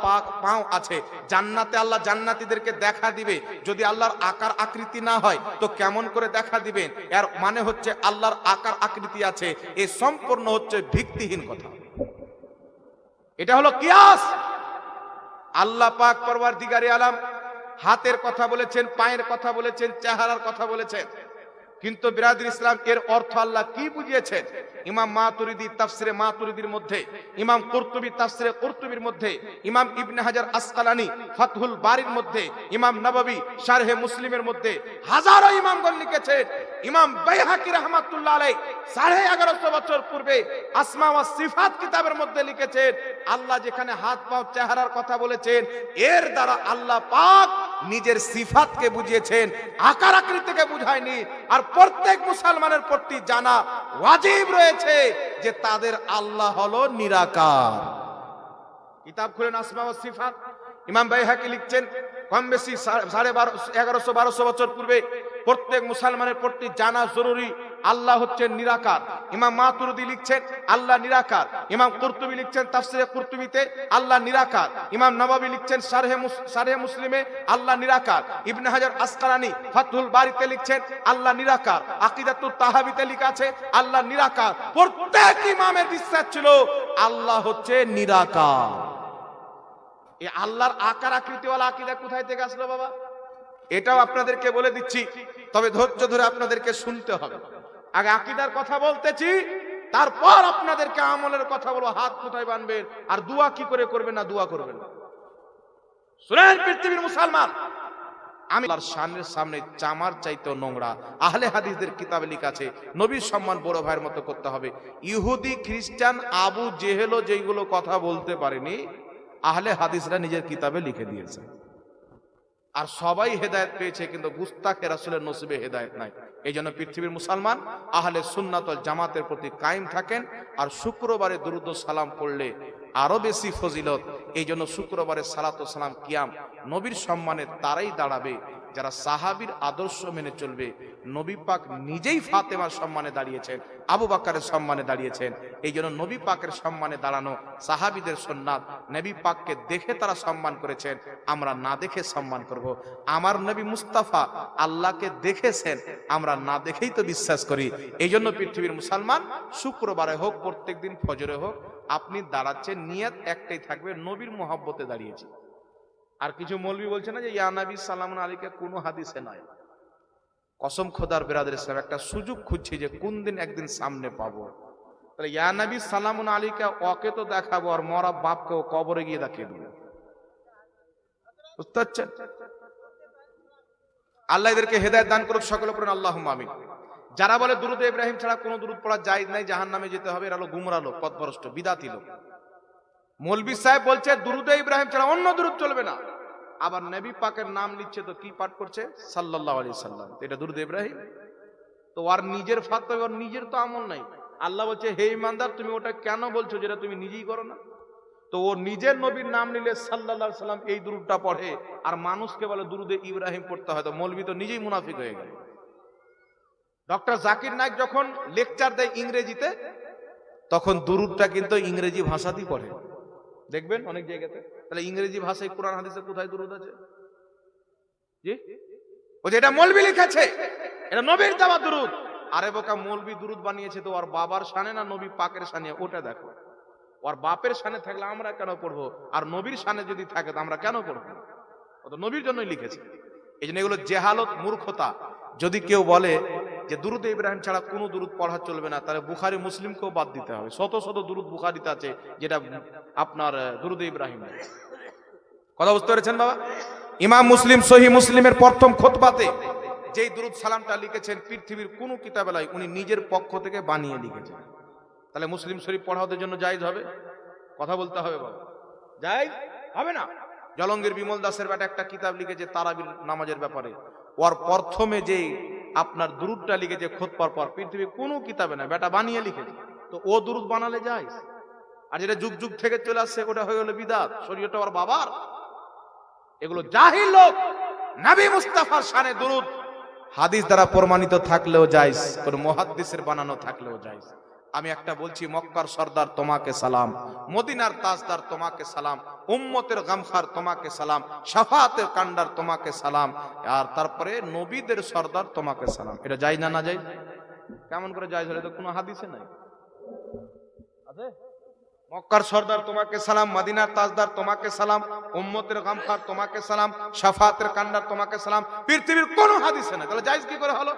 পাও আছে। জান্নাতে আল্লাহ জান্নাতীদেরকে দেখা দিবে, যদি আল্লাহর আকার আকৃতি না হয় তো কেমন করে দেখা দিবেন? এর মানে হচ্ছে আল্লাহর আকার আকৃতি আছে। এই সম্পূর্ণ হচ্ছে ভিত্তিহীন কথা। এটা হলো কিয়াস। আল্লাহ পাক পরওয়ারদিগারে আলম হাতের কথা বলেছেন, পায়ের কথা বলেছেন, চেহারার কথা বলেছেন, কিন্তু বিরাদর ইসলাম এর অর্থ আল্লাহ কি বুঝিয়েছেন? ইমাম মাতুরিদি তাফসিরে মাতুরিদির মধ্যে, ইমাম কুরতুবী তাফসিরে কুরতুবীর মধ্যে, ইমাম ইবনে হাজার আসকালানি ফাতহুল বারির মধ্যে, ইমাম নববী শারহে মুসলিমের মধ্যে হাজারো ইমামগণ লিখেছেন। ইমাম বাইহাকি রাহমাতুল্লাহ আলাইহি 1150 বছর পূর্বে আসমা ওয়াস সিফাত কিতাবের মধ্যে লিখেছেন, আল্লাহ যেখানে হাত পা চেহারার কথা বলেছেন, এর দ্বারা আল্লাহ পাক নিজের সিফাতকে বুঝিয়েছেন, আকার আকৃতিকে বুঝায়নি। আর প্রত্যেক মুসলমানের প্রতি জানা ওয়াজিব রয়েছে যে তাদের আল্লাহ হলো নিরাকার। কিতাব খুলেন আসমা ওয়াস সিফাত, ইমাম বাইহাকি লিখছেন কম বেশি 1150-1200 বছর পূর্বে প্রত্যেক মুসলমানের প্রতি জানা জরুরি আল্লাহ হচ্ছেন নিরাকার। ইমাম মাতুরিদি লিখছেন আল্লাহ নিরাকার। ইমাম কুরতুবী লিখছেন তাফসিরে কুরতুবীতে আল্লাহ নিরাকার। ইমাম নববী লিখছেন শারহে মুসলিমে আল্লাহ নিরাকার। ইবনে হাজার আসকালানি ফাতহুল বারিতে লিখছেন আল্লাহ নিরাকার। আকিদাতুত তাহাবিতে লেখা আছে আল্লাহ নিরাকার। প্রত্যেক ইমামের বিশ্বাস ছিল আল্লাহ হচ্ছে নিরাকার। এই আল্লাহর আকার আকৃতিওয়ালা আকীদা কোথায় থেকে আসলো বাবা? এটাও আপনাদেরকে বলে দিচ্ছি, তবে ধৈর্য ধরে আপনাদেরকে শুনতে হবে। আগে আকীদার কথা বলতেছি, তারপর আপনাদেরকে আমলের কথা বলবো। হাত কোথায় বাঁধবেন আর দোয়া কি করে করবেন না দোয়া করবেন। শুনেন পৃথিবীর মুসলমান, আমি আল্লাহর শানের সামনে চামার চাইতে নোংরা। আহলে হাদিসদের কিতাবে লেখা আছে নবীর সম্মান বড় ভাইয়ের মতো করতে হবে। ইহুদি খ্রিস্টান আবু জেহেলও যেগুলো কথা বলতে পারেনি, আহলে হাদিসরা নিজের কিতাবে লিখে দিয়েছে। আর সবাই হেদায়েত পেয়েছে, কিন্তু গুস্তাখে রাসূলের নসিবে হেদায়েত নাই। এই জন্য পৃথিবীর মুসলমান আহলে সুন্নাত ওয়াল জামাতের প্রতি কায়েম থাকেন। আর শুক্রবারে দুরূদ ও সালাম পড়লে আরো বেশি ফজিলত। এই জন্য শুক্রবারে সালাত ও সালাম কিয়াম নবীর সম্মানে তারাই দাঁড়াবে যারা সাহাবীর আদর্শ মেনে চলবে। নবী পাক নিজেই ফাতেমার সম্মানে দাঁড়িয়েছেন, আবু বকরের সম্মানে দাঁড়িয়েছেন। এই জন্য নবী পাকের সম্মানে দাঁড়ানো সাহাবীদের সুন্নাত। নবী পাককে দেখে তারা সম্মান করেছেন, আমরা না দেখে সম্মান করব। আমার নবী মুস্তাফা আল্লাহকে দেখেছেন, আমরা না দেখেই তো বিশ্বাস করি। এই জন্য পৃথিবীর মুসলমান শুক্রবারে হোক, প্রত্যেকদিন ফজরে হোক, আপনি দাঁড়াচ্ছেন, নিয়ত একটাই থাকবে, নবীর মোহাব্বতে দাঁড়িয়েছি। আর কিছু মৌলবি বলছে না যে ইয়া নবী সালামুন আলাইকা, কোনো হাদিসে নাই। কসম খোদার বেরাদর ইসলাম, একটা সুযোগ খুঁজছি যে কোন দিন একদিন সামনে পাবো। তাহলে ইয়া নবী সালামুন আলাইকা ওকে তো দেখাবো, আর মরা বাপকেও কবরে গিয়ে দেখিয়ে দেবো। বুঝতে পারছেন? আল্লাহ এদেরকে হেদায়েত দান করুক, সকলে পড়েন আল্লাহুম্মা আমিন। যারা বলে দুরূদ ইব্রাহিম ছাড়া কোনো দুরূদ পড়া জায়েজ নাই, জাহান্নামে যেতে হবে, এরা হলো গুমরা লোক, পথভ্রষ্ট, বিদাতি লোক। মৌলভী সাহেব বলছে দুরূদ ইব্রাহিম ছাড়া অন্য দুরূদ চলবে না, আবার নবী পাকের নাম নিচ্ছে তো কি পাঠ করছে? সাল্লাল্লাহু আলাইহি সাল্লাম। এটা দুরূদ ইব্রাহিম? তো আর নিজের ফাতোয়া, আর নিজের তো আমল নাই। আল্লাহ বলছে হে ঈমানদার, তুমি ওটা কেন বলছো যেটা তুমি নিজেই করো না? তো ও নিজের নবীর নাম নিলে সাল্লাল্লাহু আলাইহি সাল্লাম এই দুরূদটা পড়ে, আর মানুষকে বলে দুরূদে ইব্রাহিম পড়তে হয়। তো মৌলভী তো নিজেই মুনাফিক হয়ে গেল। ডক্টর জাকির নায়েক যখন লেকচার দেয় ইংরেজিতে, তখন দুরূদটা কিন্তু ইংরেজি ভাষাতেই পড়ে, দেখবেন অনেক জায়গাতে। তাহলে ইংরেজি ভাষায় কোরআন হাদিসে কোথায় দুরূদ আছে? জি, ও যে এটা মৌলভী লিখেছে, এটা নবীর দেওয়া দুরূদ। আরে বোকা, মৌলভী দুরূদ বানিয়েছে তো ওর বাবার শানে না নবী পাকের শানে? ওটা দেখো। ওর বাপের শানে থাকলে আমরা কেন পড়বো? আর নবীর শানে যদি থাকে তো আমরা কেন পড়বো? ও তো নবীর জন্যই লিখেছে। এই জন্য এগুলো জেহালত, মূর্খতা। যদি কেউ বলে যে দুরূদ ইব্রাহিম ছাড়া কোনো দুরূদ পড়া চলবে না, তাহলে বুখারী মুসলিমকেও বাদ দিতে হবে। শত শত দুরূদ বুখারীতে আছে যেটা আপনার দুরূদ ইব্রাহিম। কথা বুঝতে পেরেছেন বাবা? ইমাম মুসলিম সহিহ মুসলিমের প্রথম খুতবাতে যেই দুরূদ সালামটা লিখেছেন, পৃথিবীর কোনো কিতাবে নাই, উনি নিজের পক্ষ থেকে বানিয়ে লিখেছেন। তাহলে মুসলিম শরীফ পড়া ওদের জন্য জায়েজ হবে? কথা বলতে হবে বাবা, জায়েজ হবে না। জলঙ্গির বিমল দাসের বেটা একটা কিতাব লিখেছে তারাবির নামাজের ব্যাপারে, ওর প্রথমে যে আপনার দুরূদটা লিখেছে খুতবার পর, পৃথিবীর কোনো কিতাবে না, বেটা বানিয়ে লিখেছে। তো ও দুরূদ বানালে জায়েজ, আর যেটা যুগ যুগ থেকে চলে আসছে ওটা হয়ে গেল বিদআত। শরীয়তটা ওর বাবার। এগুলো জাহিল লোক। নবী মুস্তাফার শানে দুরূদ হাদিস দ্বারা প্রমাণিত থাকলেও জায়েজ, কোন মুহাদ্দিসের বানানো থাকলেও জায়েজ। আমি একটা বলছি, মক্কার সর্দার তোমাকে সালাম, মদিনার তাজদার তোমাকে সালাম, উম্মতের গামখার তোমাকে সালাম, শাফাতের কান্ডার তোমাকে সালাম, আর তারপরে নবীদের সর্দার তোমাকে সালাম। এটা জায়েজ না? না জায়েজ? কেমন করে জায়েজ হলে? তো কোনো হাদিসে নাই। আছে? মক্কার সর্দার তোমাকে সালাম, মদিনার তাজদার তোমাকে সালাম, উম্মতের গামখার তোমাকে সালাম, শাফাতের কান্ডার তোমাকে সালাম, পৃথিবীর কোনো হাদিসে নাই। তাহলে জায়েজ কি করে হলো?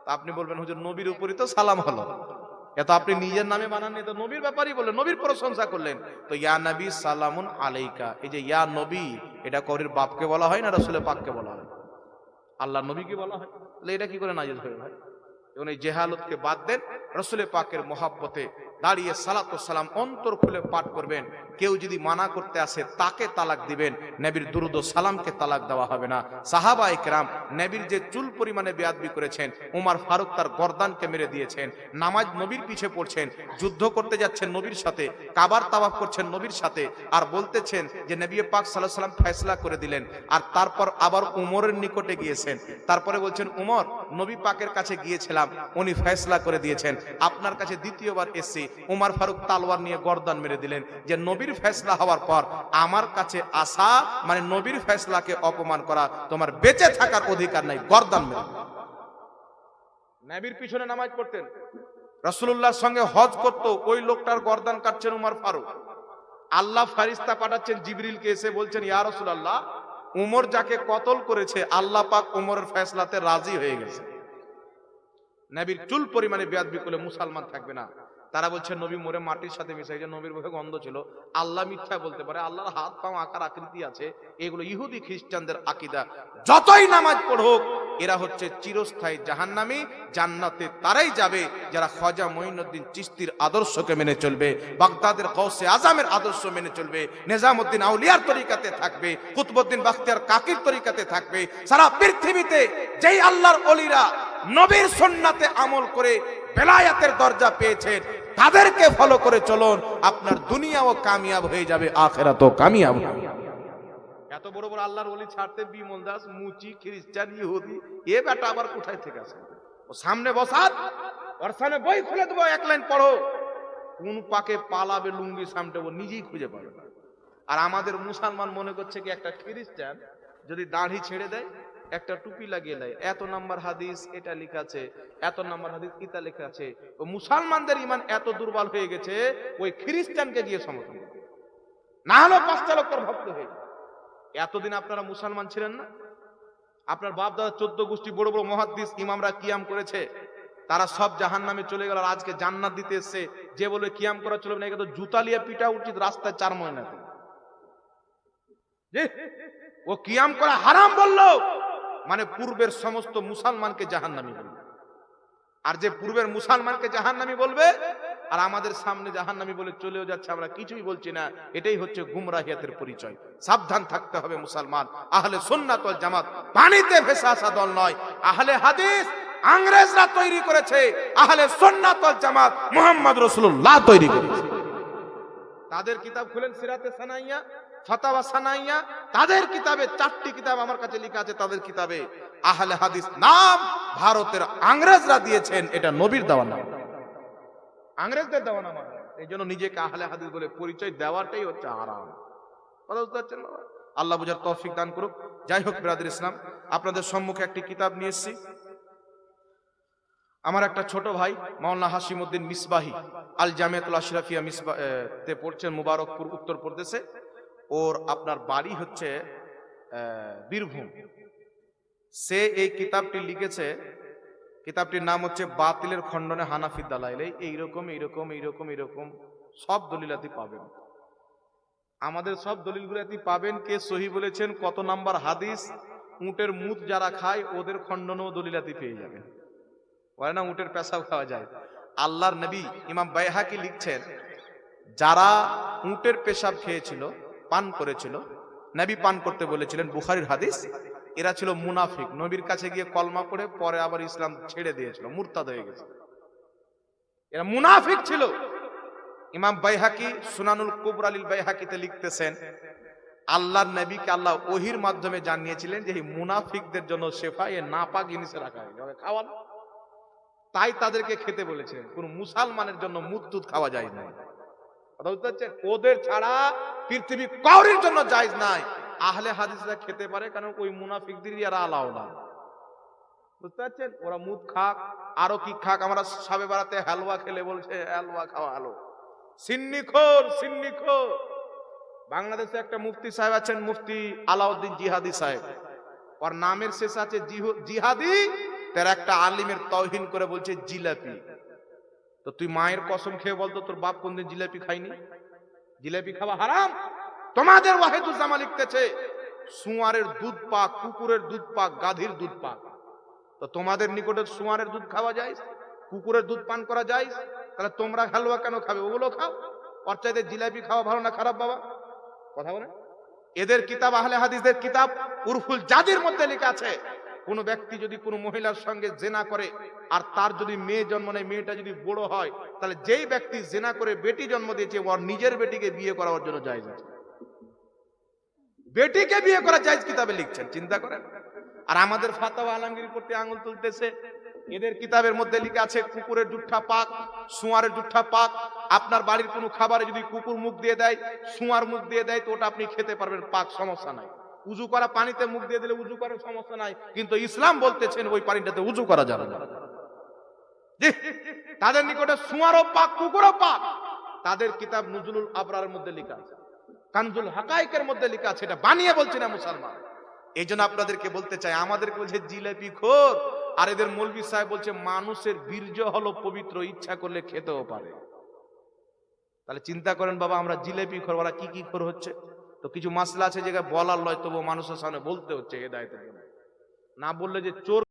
তা আপনি বলবেন হুজুর নবীর উপরই তো সালাম হলো। এটা আপনি নিজের নামে বানান, এটা নবীর ব্যাপারই বললেন, নবীর প্রশংসা করলেন। তো ইয়া নবী সালামুন আলাইকা, এই যে ইয়া নবী, এটা করির বাপকে বলা হয় না রাসূলের পাককে বলা হয়? আল্লাহ নবীকে বলা হয়। তাহলে এটা কি করে নাজিল হয়ে ভাই? এবং এই জেহালতকে বাদ দেন, রাসূলের পাকের মহব্বতে দাঁড়িয়ে সালাত ও সালাম অন্তর খুলে পাঠ করবেন। কেউ যদি মানা করতে আসে তাকে তালাক দিবেন, নবীর দুরূদ ও সালামকে তালাক দেওয়া হবে না। সাহাবায়ে কেরাম নবীর যে চুল পরিমাণে বেয়াদবি করেছেন, ওমর ফারুক তার গর্দানকে মেরে দিয়েছেন। নামাজ নবীর পিছে পড়ছেন, যুদ্ধ করতে যাচ্ছেন নবীর সাথে, কাবার তাওয়াফ করছেন নবীর সাথে, আর বলতেছেন যে নবী পাক সাল্লাল্লাহু আলাইহি ওয়াসাল্লাম ফয়সালা করে দিলেন। আর তারপর আবার উমরের নিকটে গিয়েছেন, তারপরে বলছেন উমর, নবী পাকের কাছে গিয়েছিলাম, উনি ফয়সালা করে দিয়েছেন, আপনার কাছে দ্বিতীয়বার এসেছি। উমর ফারুক তালওয়ার নিয়ে গর্দান মেরে দিলেন যে নবীর ফয়সালা হওয়ার পর আমার কাছে আসা মানে নবীর ফয়সালাকে অপমান করা, তোমার বেঁচে থাকার অধিকার নাই, গর্দান মেরে দিলেন। নবীর পিছনে নামাজ পড়তেন, রাসূলুল্লাহর সঙ্গে হজ করত, ওই লোকটার গর্দান কাটছেন উমর ফারুক। আল্লাহ ফেরেশতা পাঠাচ্ছেন জিবরিলকে, এসে বলছেন ইয়া রাসূলুল্লাহ, উমর যাকে কতল করেছে আল্লাহ পাক উমরের ফয়সালাতে রাজি হয়ে গেছে। নবীর চুল পরিমাণে বেয়াদবি করলে মুসলমান থাকবে না। তারা বলছে নবী মরে মাটির সাথে মিশাইছে, নবীর মুখে গন্ধ ছিল। আল্লাহ মিথ্যা বলতে পারে? আল্লাহর হাত পা আকার আকৃতি আছে, এগুলো ইহুদি খ্রিস্টানদের আকীদা। যতই নামাজ পড়ুক এরা হচ্ছে চিরস্থায়ী জাহান্নামী, জান্নাতে তারাই যাবে যারা খাজা মঈনুদ্দিন চিশতির আদর্শকে মেনে চলবে, বাগদাদের গৌসে আজমের আদর্শ মেনে চলবে, নিজামউদ্দিন আউলিয়ার তরিকাতে থাকবে, কুতুবউদ্দিন বাখতিয়ার কাকির তরিকাতে থাকবে। সারা পৃথিবীতে যেই আল্লাহর ওলিরা নবীর সুন্নাতে আমল করে বেলায়েতের দরজা পেয়েছেন, তাদেরকে ফলো করে চলুন, আপনার দুনিয়াও কামিয়াব হয়ে যাবে, আখিরাতও কামিয়াব হবে। এত বড় বড় আল্লাহর ওলি ছাড়তে বিমল দাস মুচি খ্রিস্টান ইহুদি এ বেটা আবার কোথায় থেকে আসে? ও সামনে বসার, ওর সামনে বই খুলে দেবো, এক লাইন পড়ো, কোন পাকে পালাবে লুঙ্গি সামনে ও নিজেই খুঁজে পাবে না। আর আমাদের মুসলমান মনে করছে কি একটা খ্রিস্টান যদি দাড়ি ছেড়ে দেয়, একটা টুপি লাগিয়ে দেয়, এত নাম্বার হাদিস এটা লেখা আছে, এত নাম্বার হাদিস এটা লেখা আছে, ও মুসলমানদের ঈমান এত দুর্বল হয়ে গেছে ওই খ্রিস্টানকে গিয়ে সমর্থন করে, না হলো 5টা লক্ষের ভক্ত হয়ে। এতদিন আপনারা মুসলমান ছিলেন না? আপনার বাপ দাদা 14 গোষ্ঠী বড় বড় মুহাদ্দিস ইমামরা কিয়াম করেছে, তারা সব জাহান্নামে চলে গেল, আর আজকে জান্নাত দিতে এসেছে। যে বলে কিয়াম করা চলবে না, একে তো জুতা লিয়ে পিটা উচিত রাস্তায় 4 ময়নাতে। ও কিয়াম করা হারাম বললো মানে পূর্বের সমস্ত মুসলমানকে জাহান্নামী বলবে। আর যে পূর্বের মুসলমানকে জাহান্নামী বলবে আর আমাদের সামনে জাহান্নামী বলে চলেও যাচ্ছে, আমরা কিছুই বলছি না, এটাই হচ্ছে গুমরাহিয়াতের পরিচয়। সাবধান থাকতে হবে মুসলমান। আহলে সুন্নাত ওয়াল জামাত পানিতে ভেসে আসা দল নয়। আহলে হাদিস ইংরেজরা তৈরি করেছে, আহলে সুন্নাত ওয়াল জামাত মুহাম্মদ রাসূলুল্লাহ তৈরি করেছে। তাদের কিতাব খুলেন, সিরাতে সানাইয়া, ফাতাওয়া সানাইয়া, তাদের কিতাবে 4টি কিতাব আমার কাছে লেখা আছে, তাদের কিতাবে আহলে হাদিস নাম ভারতের ইংরেজরা দিয়েছেন, এটা নবীর দেওয়া নাম, ইংরেজদের দেওয়া নাম। এই জন্য নিজেকে আহলে হাদিস বলে পরিচয় দেওয়াটাই হচ্ছে হারাম। কথা বুঝতে পারছেন বাবা? আল্লাহ বুঝার তৌফিক দান করুক। যাই হোক ব্রাদার ইসলাম, আপনাদের সম্মুখে একটি কিতাব নিয়ে এসেছি। আমার একটা ছোট ভাই মাওলানা হাশিম উদ্দিন মিসবাহি আল জামিয়াতুল আশরাফিয়া তে পড়ছেন, মুবারকপুর উত্তরপ্রদেশে। ওর আপনার বাড়ি হচ্ছে বীরভূম। সে এই কিতাবটি লিখেছে, কিতাবটির নাম হচ্ছে বাতিলের খণ্ডনে হানাফি দালাইল। এইরকম এইরকম এইরকম এইরকম সব দলিলাতি পাবেন, আমাদের সব দলিলগুলাতি পাবেন। কে সহি বলেছেন, কত নাম্বার হাদিস, উটের মুত যারা খায় ওদের খণ্ডনও দলিলাতি পেয়ে যাবেন। বলে না উটের পেশাব খাওয়া যায়। আল্লাহর নবী ইমাম বাইহাকি লিখছেন, যারা উটের পেশাব খেয়েছিল, পান করেছিল, নবী পান করতে বলেছিলেন, বুখারীর হাদিস, এরা ছিল মুনাফিক। নবীর কাছে গিয়ে কলমা পড়ে পরে আবার ইসলাম ছেড়ে দিয়েছিল, মুরতাদ হয়ে গেছে, এরা মুনাফিক ছিল। ইমাম বাইহাকি সুনানুল কুবরা লিল বাইহাকিতে লিখতেছেন, আল্লাহর নবীকে আল্লাহ ওহির মাধ্যমে জানিয়েছিলেন যে এই মুনাফিকদের জন্য শেফা, এ নাপাক জিনিসে রাখা হয়, খাওয়ান, তাই তাদেরকে খেতে বলেছিলেন। কোন মুসলমানের জন্য মুদ দুধ খাওয়া যায় না। কথা বুঝতে পারছেন? ওদের ছাড়া পৃথিবী কাউরির জন্য জায়েজ নাই। আহলে হাদিসরা খেতে পারে, কারণ ওই মুনাফিকদের এরা আলাও না। বুঝতে পারছেন? ওরা মুদ খাক, আরো কি খাক। আমরা সাবে বারাতে হালুয়া খেলে বলছে হালুয়া খাওয়া আলো, সিন্নিখোর সিন্নিখোর। বাংলাদেশে একটা মুফতি সাহেব আছেন, মুফতি আলাউদ্দিন জিহাদি সাহেব, ওর নামের শেষ আছে জিহাদি, তার একটা আলিমের তাওহীন করে বলছে জিলাপি। তো তুই মায়ের কসম খেয়ে বলতো তোর বাপ কোনদিন জিলাপি খায়নি? জিলাপি খাওয়া হারাম। তোমাদের ওয়াহিদুজ্জামান লিখতেছে, সুয়ারের দুধ পাক, কুকুরের দুধ পাক, গাধীর দুধ পাক। তো তোমাদের নিকটে সুয়ারের দুধ খাওয়া যায়, কুকুরের দুধ পান করা যায়, তাহলে তোমরা হালুয়া কেন খাবে? ওগুলো খাও। ওর চাইতে জিলাপি খাওয়া ভালো না খারাপ বাবা? কথা বলে। এদের কিতাব, আহলে হাদিসদের কিতাব উরফুল জাদির মধ্যে লেখা আছে, কোন ব্যক্তি যদি কোনো মহিলার সঙ্গে জেনা করে আর তার যদি মেয়ে জন্ম নেয়, মেয়েটা যদি বড় হয়, তাহলে যেই ব্যক্তি জেনা করে বেটি জন্ম দিয়েছে ওর নিজের বেটিকে বিয়ে করার জন্য জায়েজ আছে। বেটিকে বিয়ে করা জায়েজ কিতাবে লিখছেন, চিন্তা করেন। আর আমাদের ফাতাওয়া আলমগীর করতে আঙুল তুলতেছে। এদের কিতাবের মধ্যে লেখা আছে কুকুরের জুঠা পাক, সুয়ারের জুঠা পাক। আপনার বাড়ির কোনো খাবারে যদি কুকুর মুখ দিয়ে দেয়, সুয়ার মুখ দিয়ে দেয়, তো ওটা আপনি খেতে পারবেন, পাক, সমস্যা নাই। উজু করা পানিতে মুখ দিয়ে দিলে উজু করার সমস্যা নাই, কিন্তু ইসলাম বলতেছেন ওই পানিটাতে উজু করা যাবে না। তাদের নিকটে সুয়ারও পাক, কুকুরও পাক। তাদের কিতাব নুজুলুল আবরারের মধ্যে লেখা আছে, কানজুল হাকাইকের মধ্যে লেখা আছে। এটা বানিয়ে বলছে না মুসলমান। এই জন্য আপনাদেরকে বলতে চাই, আমাদেরকে বলছে জিলাপি খোর, আর এদের মৌলভী সাহেব বলছে মানুষের বীর্য হলো পবিত্র, ইচ্ছা করলে খেতেও পারে। তাহলে চিন্তা করেন বাবা, আমরা জিলাপি খোর, ওরা কি কি খোর হচ্ছে। তো কিছু মাসলা আছে যেটা বলার লয়, তবু মানুষের সামনে বলতে হচ্ছে হেদায়েতের জন্য। না বললে যে চোর